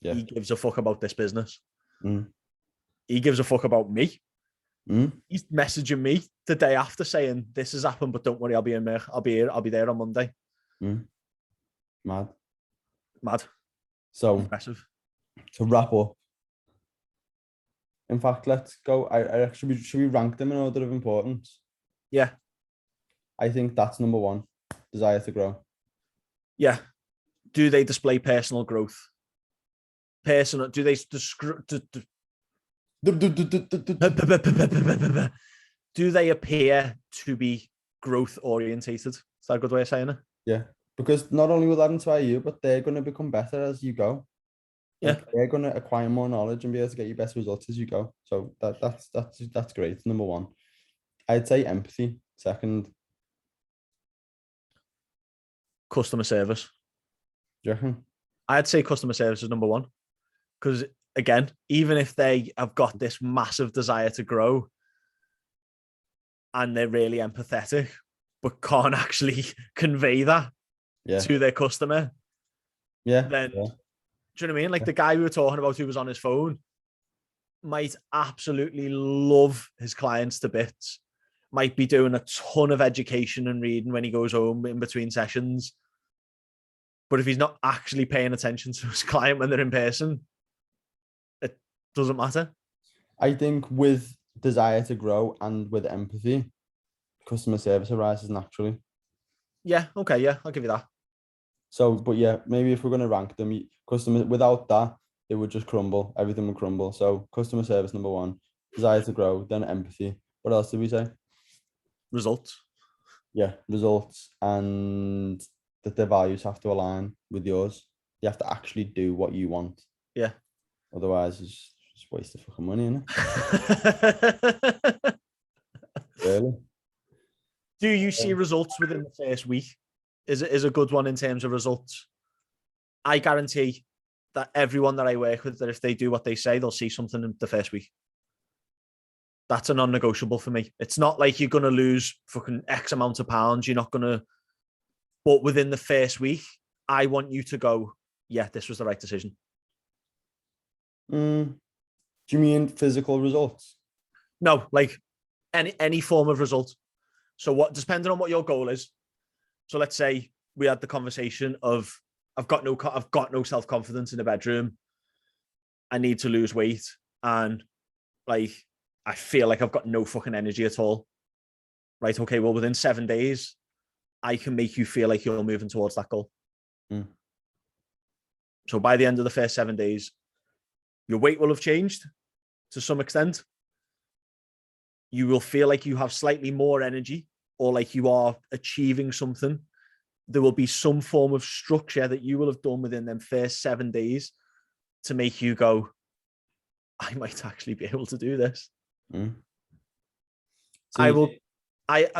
Yeah. He gives a fuck about this business. He gives a fuck about me. He's messaging me the day after saying, this has happened, but don't worry, I'll be in there. I'll be there on Monday. Mad. So impressive. To wrap up, in fact, let's go. Should we rank them in order of importance? Yeah. I think that's number one. Desire to grow. Yeah. Do they display personal growth? Do they do they appear to be growth orientated? Is that a good way of saying it? Yeah. Because not only will that inspire you, but they're going to become better as you go. Like, they're going to acquire more knowledge and be able to get you best results as you go. So that's great. Number one. I'd say empathy. Second. Customer service. Do you reckon? I'd say customer service is number one. Because again, even if they have got this massive desire to grow and they're really empathetic, but can't actually convey that to their customer, then do you know what I mean? Like the guy we were talking about who was on his phone might absolutely love his clients to bits, might be doing a ton of education and reading when he goes home in between sessions. But if he's not actually paying attention to his client when they're in person, it doesn't matter. I think with desire to grow and with empathy, customer service arises naturally. Yeah, okay, yeah, I'll give you that. So, but yeah, maybe if we're going to rank them, customer, without that, it would just crumble. Everything would crumble. So customer service, number one, desire to grow, then empathy. What else did we say? Results. Yeah, results, and that their values have to align with yours. You have to actually do what you want. Yeah. Otherwise, it's just waste of fucking money, innit? Really? Do you see results within the first week? Is a good one in terms of results. I guarantee that everyone that I work with, that if they do what they say, they'll see something in the first week. That's a non-negotiable for me. It's not like you're going to lose fucking X amount of pounds. You're not going to, but within the first week, I want you to go, yeah, this was the right decision. Do you mean physical results? No, like any form of result. So what, depending on what your goal is. So let's say we had the conversation of, I've got no self-confidence in the bedroom. I need to lose weight. And like, I feel like I've got no fucking energy at all. Right. Okay. Well, within 7 days, I can make you feel like you're moving towards that goal. So by the end of the first 7 days, your weight will have changed to some extent. You will feel like you have slightly more energy, or like you are achieving something. There will be some form of structure that you will have done within them first 7 days to make you go, I might actually be able to do this. So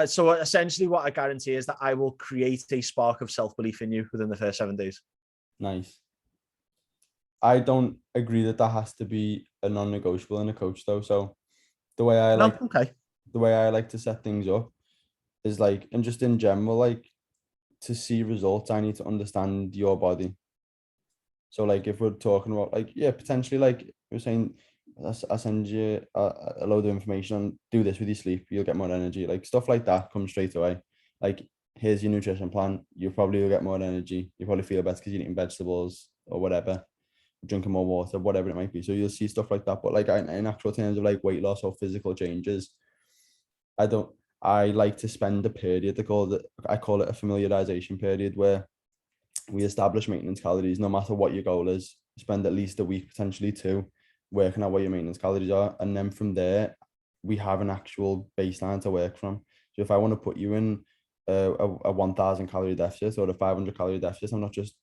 so essentially what I guarantee is that I will create a spark of self-belief in you within the first 7 days. Nice. I don't agree that has to be a non-negotiable in a coach though. So the way I like to set things up is like, and just in general, like to see results, I need to understand your body. So like if we're talking about like, yeah, potentially like we're saying, I send you a load of information on do this with your sleep, you'll get more energy, like stuff like that comes straight away. Like here's your nutrition plan, you probably will get more energy, you probably feel better because you're eating vegetables or whatever, drinking more water, whatever it might be. So you'll see stuff like that. But like in actual terms of like weight loss or physical changes, I like to spend a period, I call it a familiarization period, where we establish maintenance calories no matter what your goal is. Spend at least a week, potentially two, working out what your maintenance calories are. And then from there, we have an actual baseline to work from. So if I want to put you in a 1,000 calorie deficit or a 500 calorie deficit, I'm not just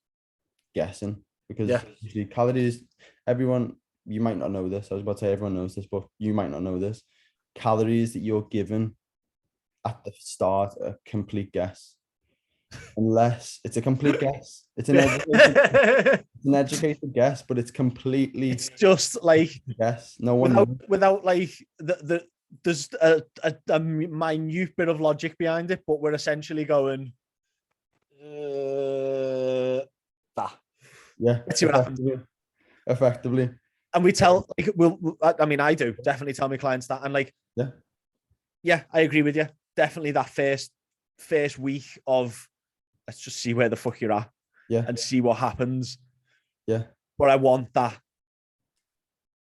guessing, because usually calories, everyone, you might not know this. I was about to say everyone knows this, but you might not know this. Calories that you're given at the start are a complete guess. Unless it's a complete guess. It's an educated guess, but it's completely. It's just like yes, no one without like there's a minute bit of logic behind it, but we're essentially going. Yeah, let's see what happens. Effectively. And we tell like I mean, I do definitely tell my clients that, and like yeah, I agree with you. Definitely that first week of, let's just see where the fuck you're at, and see what happens. Yeah. But I want that.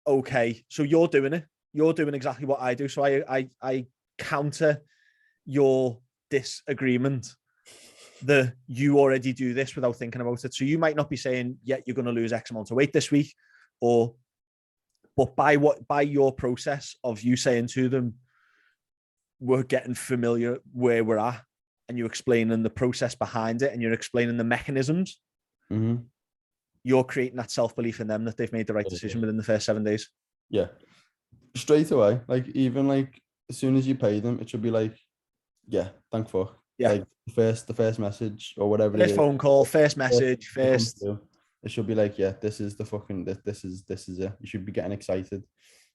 Okay, so you're doing it. You're doing exactly what I do. So I counter your disagreement that you already do this without thinking about it. So you might not be saying, yeah, you're going to lose X amount of weight this week, but by your process of you saying to them, we're getting familiar where we're at, and you're explaining the process behind it, and you're explaining the mechanisms, you're creating that self-belief in them that they've made the right decision within the first 7 days. Yeah. Straight away. Like even like as soon as you pay them, it should be like, yeah, thank fuck. Yeah. Like the first message or whatever first phone call, first message, first. It should be like, yeah, this is the fucking this is it. You should be getting excited.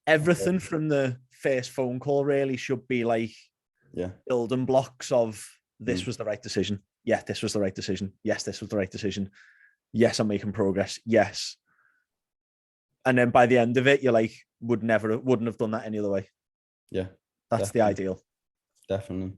Everything from the first phone call really should be like building blocks of this was the right decision. Yeah, this was the right decision. Yes, this was the right decision. Yes, I'm making progress. Yes. And then by the end of it, you're like, wouldn't have done that any other way. Yeah. That's the ideal. Definitely.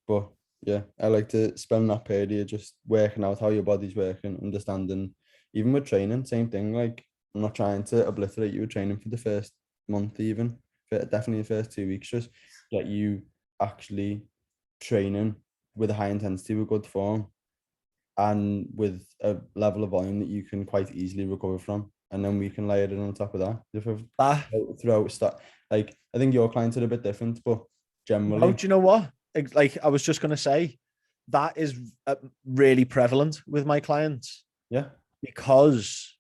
But yeah, I like to spend that period just working out how your body's working, understanding, even with training, same thing. Like, I'm not trying to obliterate you with training for the first month, even definitely the first 2 weeks, just get you actually training with a high intensity, with good form, and with a level of volume that you can quite easily recover from. And then we can layer it on top of that. Throughout start, like, I think your clients are a bit different, but generally. Oh, do you know what? Like, I was just going to say, that is really prevalent with my clients. Yeah. because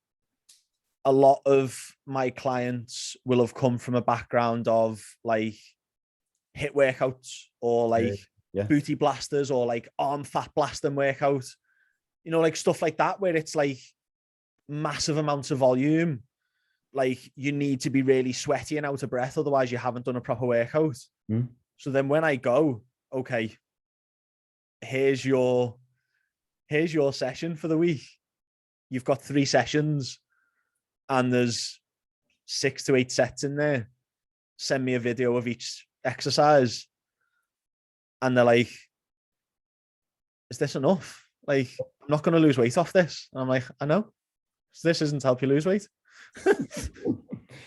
a lot of my clients will have come from a background of like hit workouts or like booty blasters or like arm fat blasting workout, you know, like stuff like that, where it's like massive amounts of volume. Like you need to be really sweaty and out of breath, otherwise you haven't done a proper workout. So then when I go, okay, here's your session for the week. You've got 3 sessions and there's 6 to 8 sets in there. Send me a video of each exercise. And they're like, is this enough? Like, I'm not going to lose weight off this. And I'm like, I know. So this isn't help you lose weight.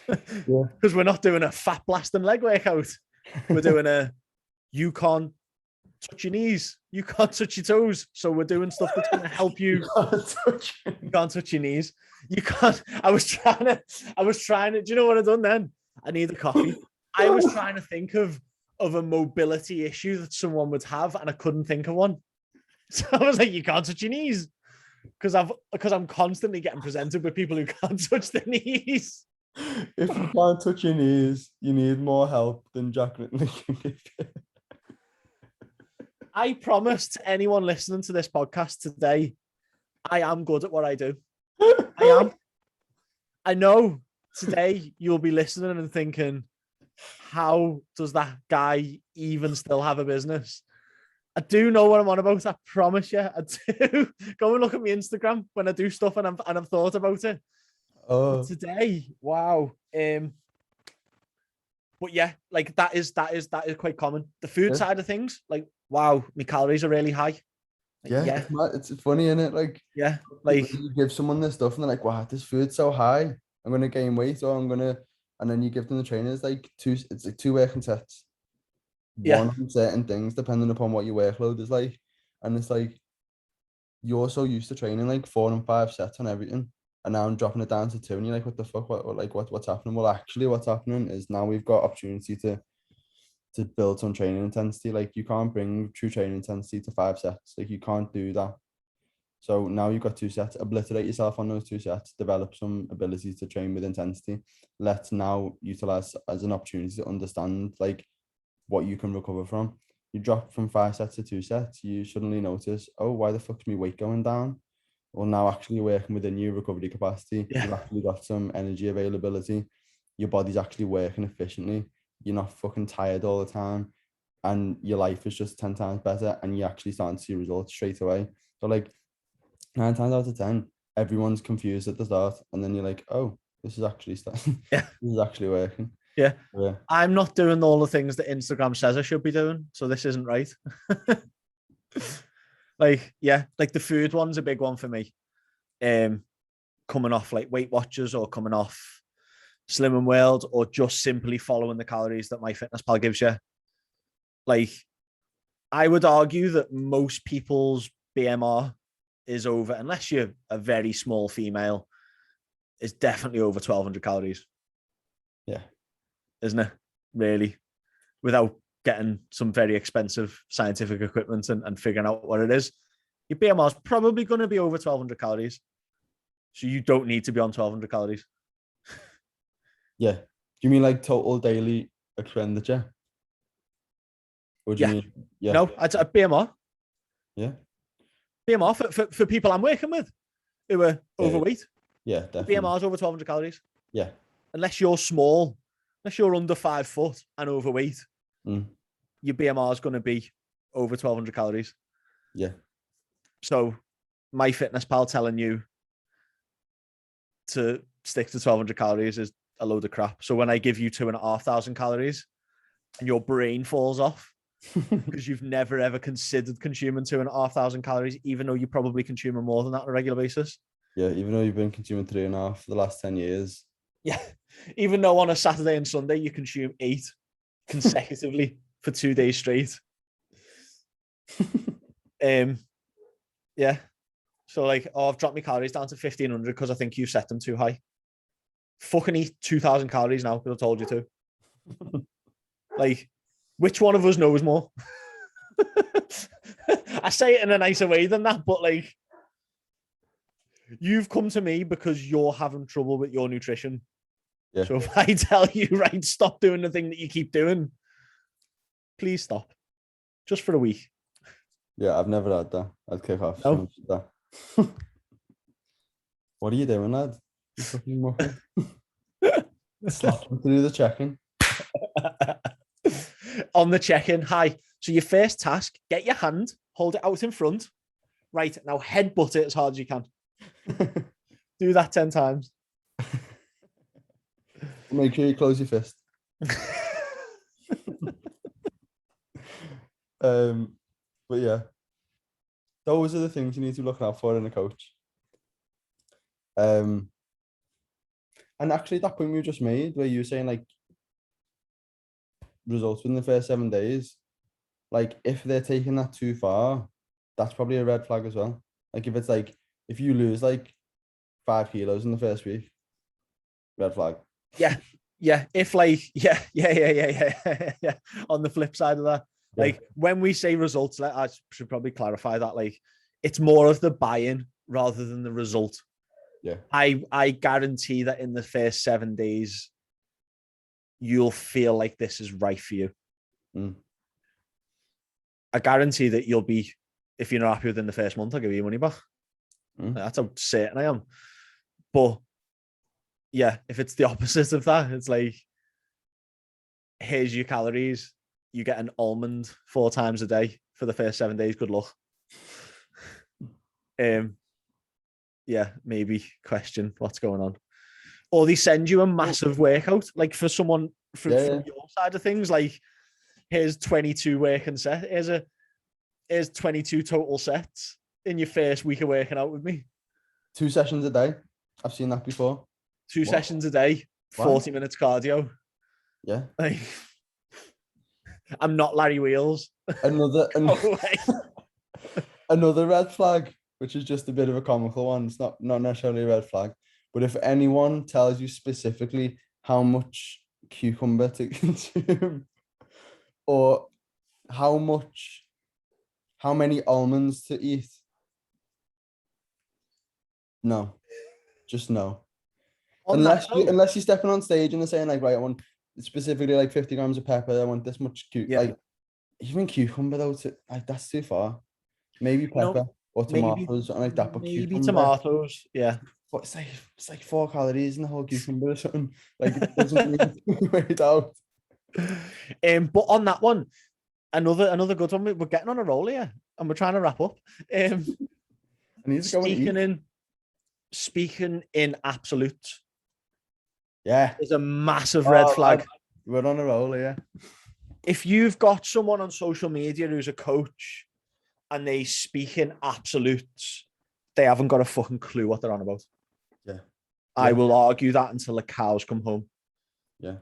Because we're not doing a fat blasting leg workout. We're doing you can't touch your knees, you can't touch your toes. So we're doing stuff that's going to help you. You can't touch your knees. You can't. I was trying to. Do you know what I've done then? I need a coffee. I was trying to think of a mobility issue that someone would have, and I couldn't think of one. So I was like, you can't touch your knees. Because I'm constantly getting presented with people who can't touch their knees. If you can't touch your knees, you need more help than Jack Ridley can give you. I promise to anyone listening to this podcast today, I am good at what I do. I am. I know today you'll be listening and thinking, how does that guy even still have a business? I do know what I'm on about. I promise you, I do. Go and look at my Instagram when I do stuff and I've thought about it. But today, wow. But yeah, like that is quite common. The food side of things, like, wow, my calories are really high. Like, it's funny, isn't it? Like, like you give someone this stuff and they're like, wow, this food's so high. I'm gonna gain weight, or and then you give them the trainers like it's like 2 working sets. One on certain things, depending upon what your workload is like. And it's like, you're so used to training like 4 and 5 sets on everything. And now I'm dropping it down to 2, and you're like, what the fuck? What's happening? Well, actually, what's happening is now we've got opportunity to build some training intensity. Like, you can't bring true training intensity to 5 sets. Like, you can't do that. So now you've got 2 sets. Obliterate yourself on those 2 sets. Develop some ability to train with intensity. Let's now utilize as an opportunity to understand like what you can recover from. You drop from 5 sets to 2 sets. You suddenly notice, oh, why the fuck's my weight going down? Well, now actually you're working within your recovery capacity. You've actually got some energy availability. Your body's actually working efficiently. You're not fucking tired all the time. And your life is just 10 times better. And you're actually starting to see results straight away. So like 9 times out of 10, everyone's confused at the start. And then you're like, oh, this is actually starting. This is actually working. Yeah. I'm not doing all the things that Instagram says I should be doing. So this isn't right. Like the food one's a big one for me. Coming off like Weight Watchers or coming off Slim and World, or just simply following the calories that MyFitnessPal gives you. Like, I would argue that most people's BMR is over, unless you're a very small female, is definitely over 1,200 calories. Yeah. Isn't it? Really? Without getting some very expensive scientific equipment and figuring out what it is. Your BMR is probably going to be over 1,200 calories. So you don't need to be on 1,200 calories. Yeah. Do you mean like total daily expenditure? Or do you mean? Yeah. No, it's a BMR. Yeah. BMR for people I'm working with who are overweight. Yeah, definitely. BMR is over 1,200 calories. Yeah. Unless you're small, unless you're under 5 foot and overweight, your BMR is going to be over 1,200 calories. Yeah. So MyFitnessPal telling you to stick to 1,200 calories is a load of crap. So when I give you 2,500 calories and your brain falls off because you've never ever considered consuming 2,500 calories, even though you're probably consuming more than that on a regular basis. Yeah, even though you've been consuming 3.5 for the last 10 years. Yeah, even though on a Saturday and Sunday you consume 8 consecutively for 2 days straight. Yeah. So like, I've dropped my calories down to 1,500 because I think you set them too high. Fucking eat 2,000 calories now because I told you to. Like, which one of us knows more? I say it in a nicer way than that, but like, You've come to me because you're having trouble with your nutrition. Yeah. So if I tell you, right, stop doing the thing that you keep doing, please stop. Just for a week. Yeah, I've never had that. I'd kick off. No. That. What are you doing, lad? You fucking muffin. Slap him to do the check-in. On the check-in, hi. So your first task, get your hand, hold it out in front. Right, now headbutt it as hard as you can. Do that 10 times. Make sure you close your fist. But yeah, those are the things you need to look out for in a coach. And actually, that point we just made, where you were saying like results within the first 7 days, like if they're taking that too far, that's probably a red flag as well. Like if it's like if you lose like 5 kilos in the first week, red flag. Yeah. If like, yeah. On the flip side of that, like when we say results, like, I should probably clarify that. Like it's more of the buy-in rather than the result. Yeah. I guarantee that in the first 7 days, you'll feel like this is right for you. I guarantee that you'll be, if you're not happy within the first month, I'll give you your money back. That's how certain I am. But yeah, if it's the opposite of that, it's like, here's your calories. You get an almond 4 times a day for the first 7 days. Good luck. Yeah, maybe question what's going on. Or they send you a massive workout, like for someone from your side of things, like here's 22 working sets. Here's 22 total sets in your first week of working out with me. 2 sessions a day. I've seen that before. 2 sessions a day, 40 minutes cardio. Yeah. Like, I'm not Larry Wheels. Another red flag, which is just a bit of a comical one. It's not necessarily a red flag, but if anyone tells you specifically how much cucumber to consume or how many almonds to eat, no, just no. Unless you're stepping on stage and they're saying like, right, I want specifically like 50 grams of pepper, I want this much like even cucumber though, like that's too far. Maybe pepper or tomatoes, something like that. But maybe cucumber, tomatoes, yeah. But it's like 4 calories in the whole cucumber or something. Like it doesn't need to be weighed out. But on that one, another good one. We're getting on a roll here, and we're trying to wrap up. Speaking in absolute, is a massive red flag. We're on a roll here. If you've got someone on social media who's a coach and they speak in absolutes, they haven't got a fucking clue what they're on about. Yeah. I will argue that until the cows come home. Yeah.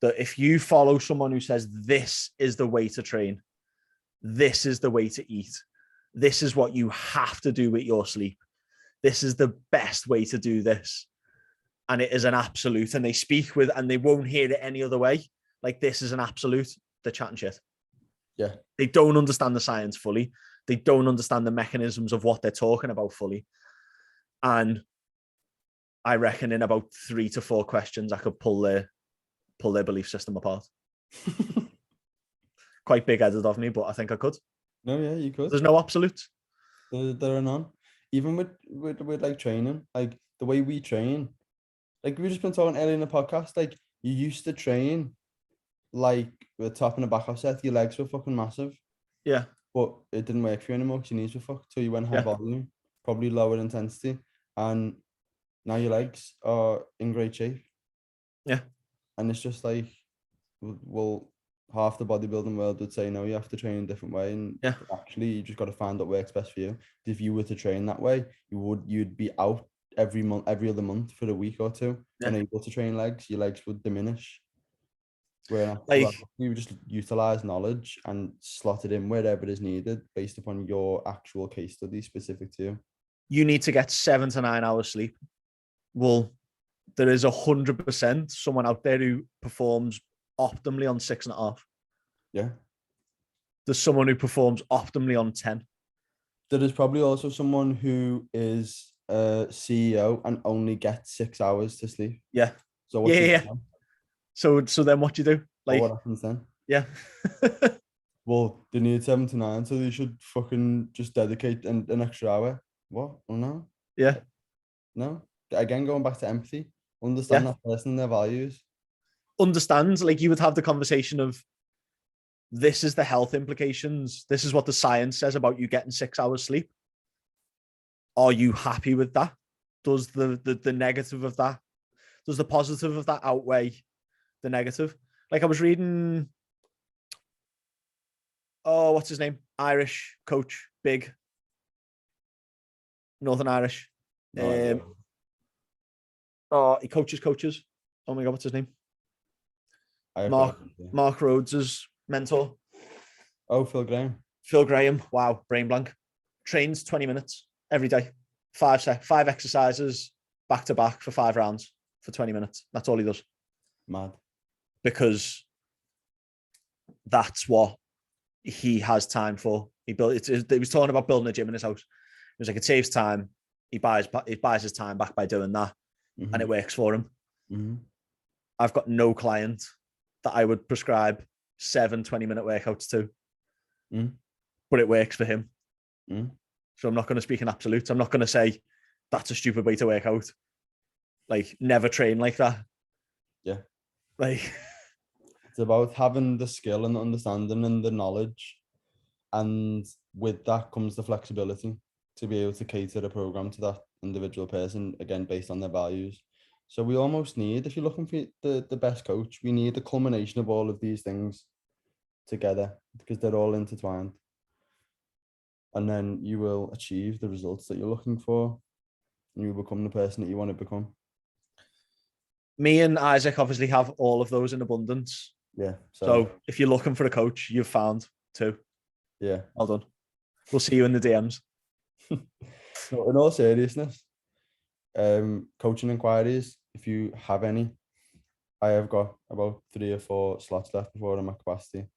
That if you follow someone who says this is the way to train, this is the way to eat, this is what you have to do with your sleep, this is the best way to do this, and it is an absolute, and they speak with, and they won't hear it any other way, like this is an absolute, they're chatting shit. Yeah. They don't understand the science fully. They don't understand the mechanisms of what they're talking about fully. And I reckon in about 3 to 4 questions, I could pull their belief system apart. Quite big-headed of me, but I think I could. No, yeah, you could. There's no absolutes. There are none. Even with like training, like the way we train, like we've just been talking earlier in the podcast, like you used to train like with top and the back offset, your legs were fucking massive. Yeah. But it didn't work for you anymore because your knees were fucked. So you went high volume, probably lower intensity. And now your legs are in great shape. Yeah. And it's just like, well, half the bodybuilding world would say, no, you have to train in a different way. And actually, you just got to find what works best for you. If you were to train that way, you'd be out every other month for a week or 2, unable to train legs. Your legs would diminish. Where you just utilize knowledge and slot it in wherever it is needed based upon your actual case study specific to you. You need to get 7 to 9 hours sleep. Well, there is 100% someone out there who performs optimally on 6.5. Yeah. There's someone who performs optimally on 10. There is probably also someone who is a CEO and only gets 6 hours to sleep. Yeah. So what? Yeah. So then what do you do? Like, what happens then? Yeah. Well, they need 7 to 9, so they should fucking just dedicate an extra hour. What? Oh no. Yeah. No. Again, going back to empathy, understand Yeah. that person, their values. Understand, like you would have the conversation of, this is the health implications. This is what the science says about you getting 6 hours sleep. Are you happy with that? Does the negative of that, does the positive of that outweigh the negative? Like I was reading, what's his name? Irish coach, big Northern Irish. No idea. He coaches. Oh my God, what's his name? I have no Mark idea. Mark Rhodes' mentor. Oh, Phil Graham. Phil Graham. Wow, brain blank. Trains 20 minutes every day. 5 exercises back to back for 5 rounds for 20 minutes. That's all he does. Mad. Because that's what he has time for. He was talking about building a gym in his house. It was like, it saves time. He buys his time back by doing that, and it works for him. Mm-hmm. I've got no client that I would prescribe 7 20-minute workouts to, but it works for him. So I'm not going to speak in absolutes. I'm not going to say that's a stupid way to work out. Like, never train like that. Yeah. Like, it's about having the skill and the understanding and the knowledge. And with that comes the flexibility to be able to cater the program to that individual person, again, based on their values. So we almost need, if you're looking for the best coach, we need the culmination of all of these things together, because they're all intertwined. And then you will achieve the results that you're looking for, and you become the person that you want to become. Me and Isaac obviously have all of those in abundance. Yeah. So if you're looking for a coach, you've found 2. Yeah. Well done. We'll see you in the DMs. So in all seriousness, coaching inquiries, if you have any, I have got about 3 or 4 slots left before I'm at capacity.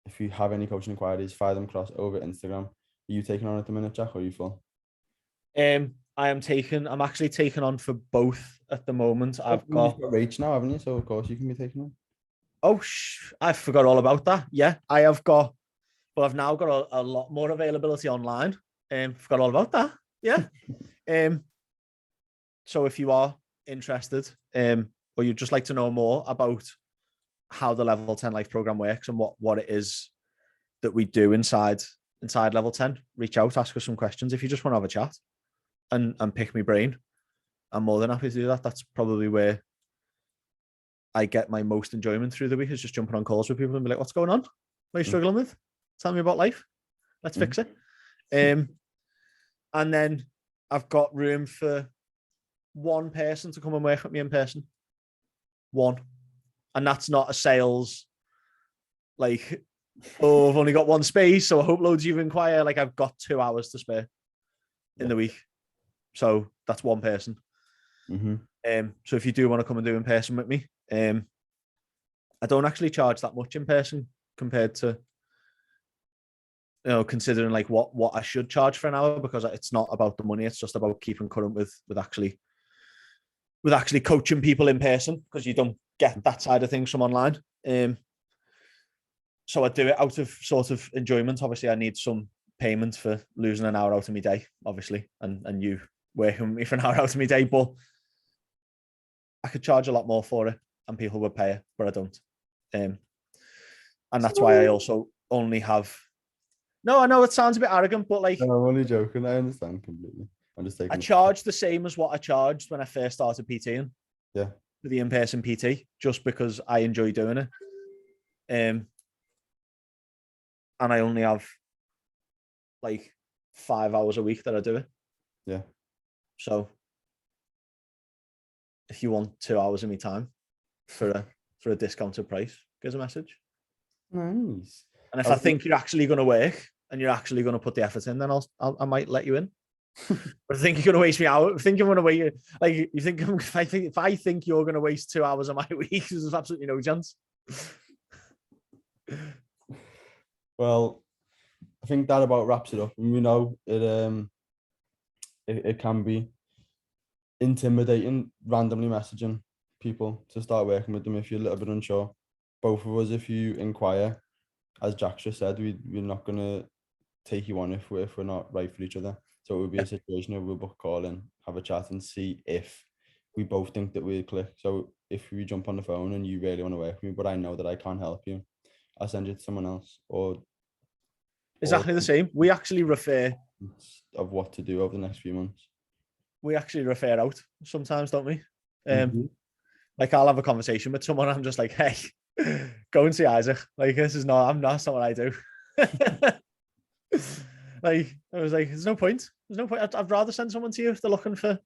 If you have any coaching inquiries, fire them across over Instagram. Are you taking on at the minute, Jack, or are you full? I'm actually taking on for both at the moment. You've got Rach now, haven't you? So of course you can be taking on. Oh, I forgot all about that. Yeah, I have got, but I've now got a lot more availability online. Forgot all about that. Yeah. So if you are interested, or you'd just like to know more about how the Level 10 Life program works and what it is that we do inside Level 10, reach out, ask us some questions. If you just want to have a chat and pick my brain, I'm more than happy to do that. That's probably where I get my most enjoyment through the week, is just jumping on calls with people and be like, what's going on? What are you struggling with? Tell me about life. Let's fix it. And then I've got room for 1 person to come and work with me in person. 1. And that's not a sales, like, oh, I've only got 1 space, so I hope loads of you inquire. Like, I've got 2 hours to spare in the week. So that's 1 person. So if you do want to come and do in person with me, I don't actually charge that much in person compared to, considering like what I should charge for an hour, because it's not about the money. It's just about keeping current with actually coaching people in person, because you don't get that side of things from online. So I do it out of sort of enjoyment. Obviously, I need some payment for losing an hour out of my day, obviously, and you working with me for an hour out of my day, but I could charge a lot more for it and people would pay it, but I don't. And that's why I also only have... No, I know it sounds a bit arrogant, but like... No, I'm only joking. I understand completely. I'm just taking... I charge the same as what I charged when I first started PTing. Yeah. For the in-person PT, just because I enjoy doing it. And I only have like 5 hours a week that I do it. Yeah. So if you want 2 hours of my time for a discounted price, give us a message. Nice. And if I think you're actually going to work and you're actually going to put the effort in, then I might let you in. But I think you're going to waste me out. I think I'm going to wait. Like, you think if I think you're going to waste 2 hours of my week, there's absolutely no chance. Well, I think that about wraps it up. And we know it. it can be intimidating randomly messaging people to start working with them if you're a little bit unsure. Both of us, if you inquire, as Jack just said, we're not gonna take you on if we're not right for each other. So it would be a situation where we'll book a call and have a chat and see if we both think that we click. So if we jump on the phone and you really want to work with me, but I know that I can't help you, I'll send you to someone else or Exactly the same. We actually refer of what to do over the next few months. We actually refer out sometimes, don't we? Like I'll have a conversation with someone. I'm just like, hey, go and see Isaac. Like I'm not what I do. Like I was like, there's no point. I'd rather send someone to you if they're looking for,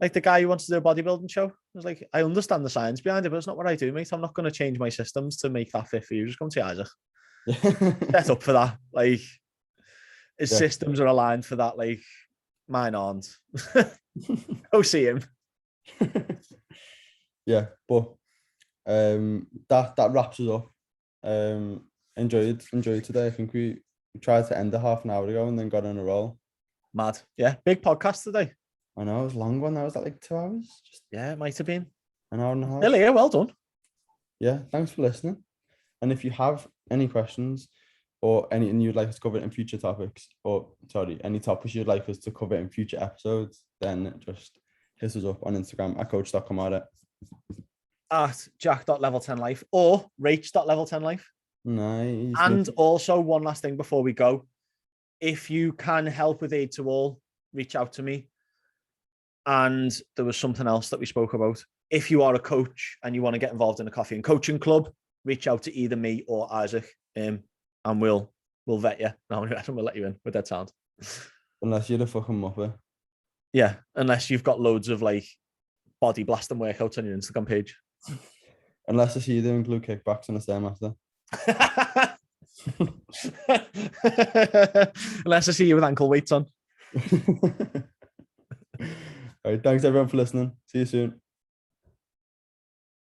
like the guy who wants to do a bodybuilding show. I was like, I understand the science behind it, but it's not what I do, mate. I'm not going to change my systems to make that fit for you. Just come see Isaac. Set up for that. Like his systems are aligned for that. Like mine aren't. Go see him. Yeah, but that wraps us up. Enjoyed today. I think we tried to end a half an hour ago and then got on a roll. Mad. Yeah, big podcast today. I know, it was a long one. That was like 2 hours. Yeah, it might have been an hour and a half. Still here, well done. Yeah, thanks for listening. And if you have any questions or anything you'd like us to cover in future topics, any topics you'd like us to cover in future episodes, then just hit us up on Instagram at coach.comada. At jack.level10life or rach.level10life. Nice. And also one last thing before we go. If you can help with Aid to All, reach out to me. And there was something else that we spoke about. If you are a coach and you want to get involved in a coffee and coaching club, reach out to either me or Isaac, and we'll vet you. No, we'll let you in with that sound. Unless you're the fucking muppet. Yeah, unless you've got loads of like body blasting workouts on your Instagram page. Unless I see you doing glue kickbacks on a Stairmaster. Unless I see you with ankle weights on. All right, thanks everyone for listening. See you soon.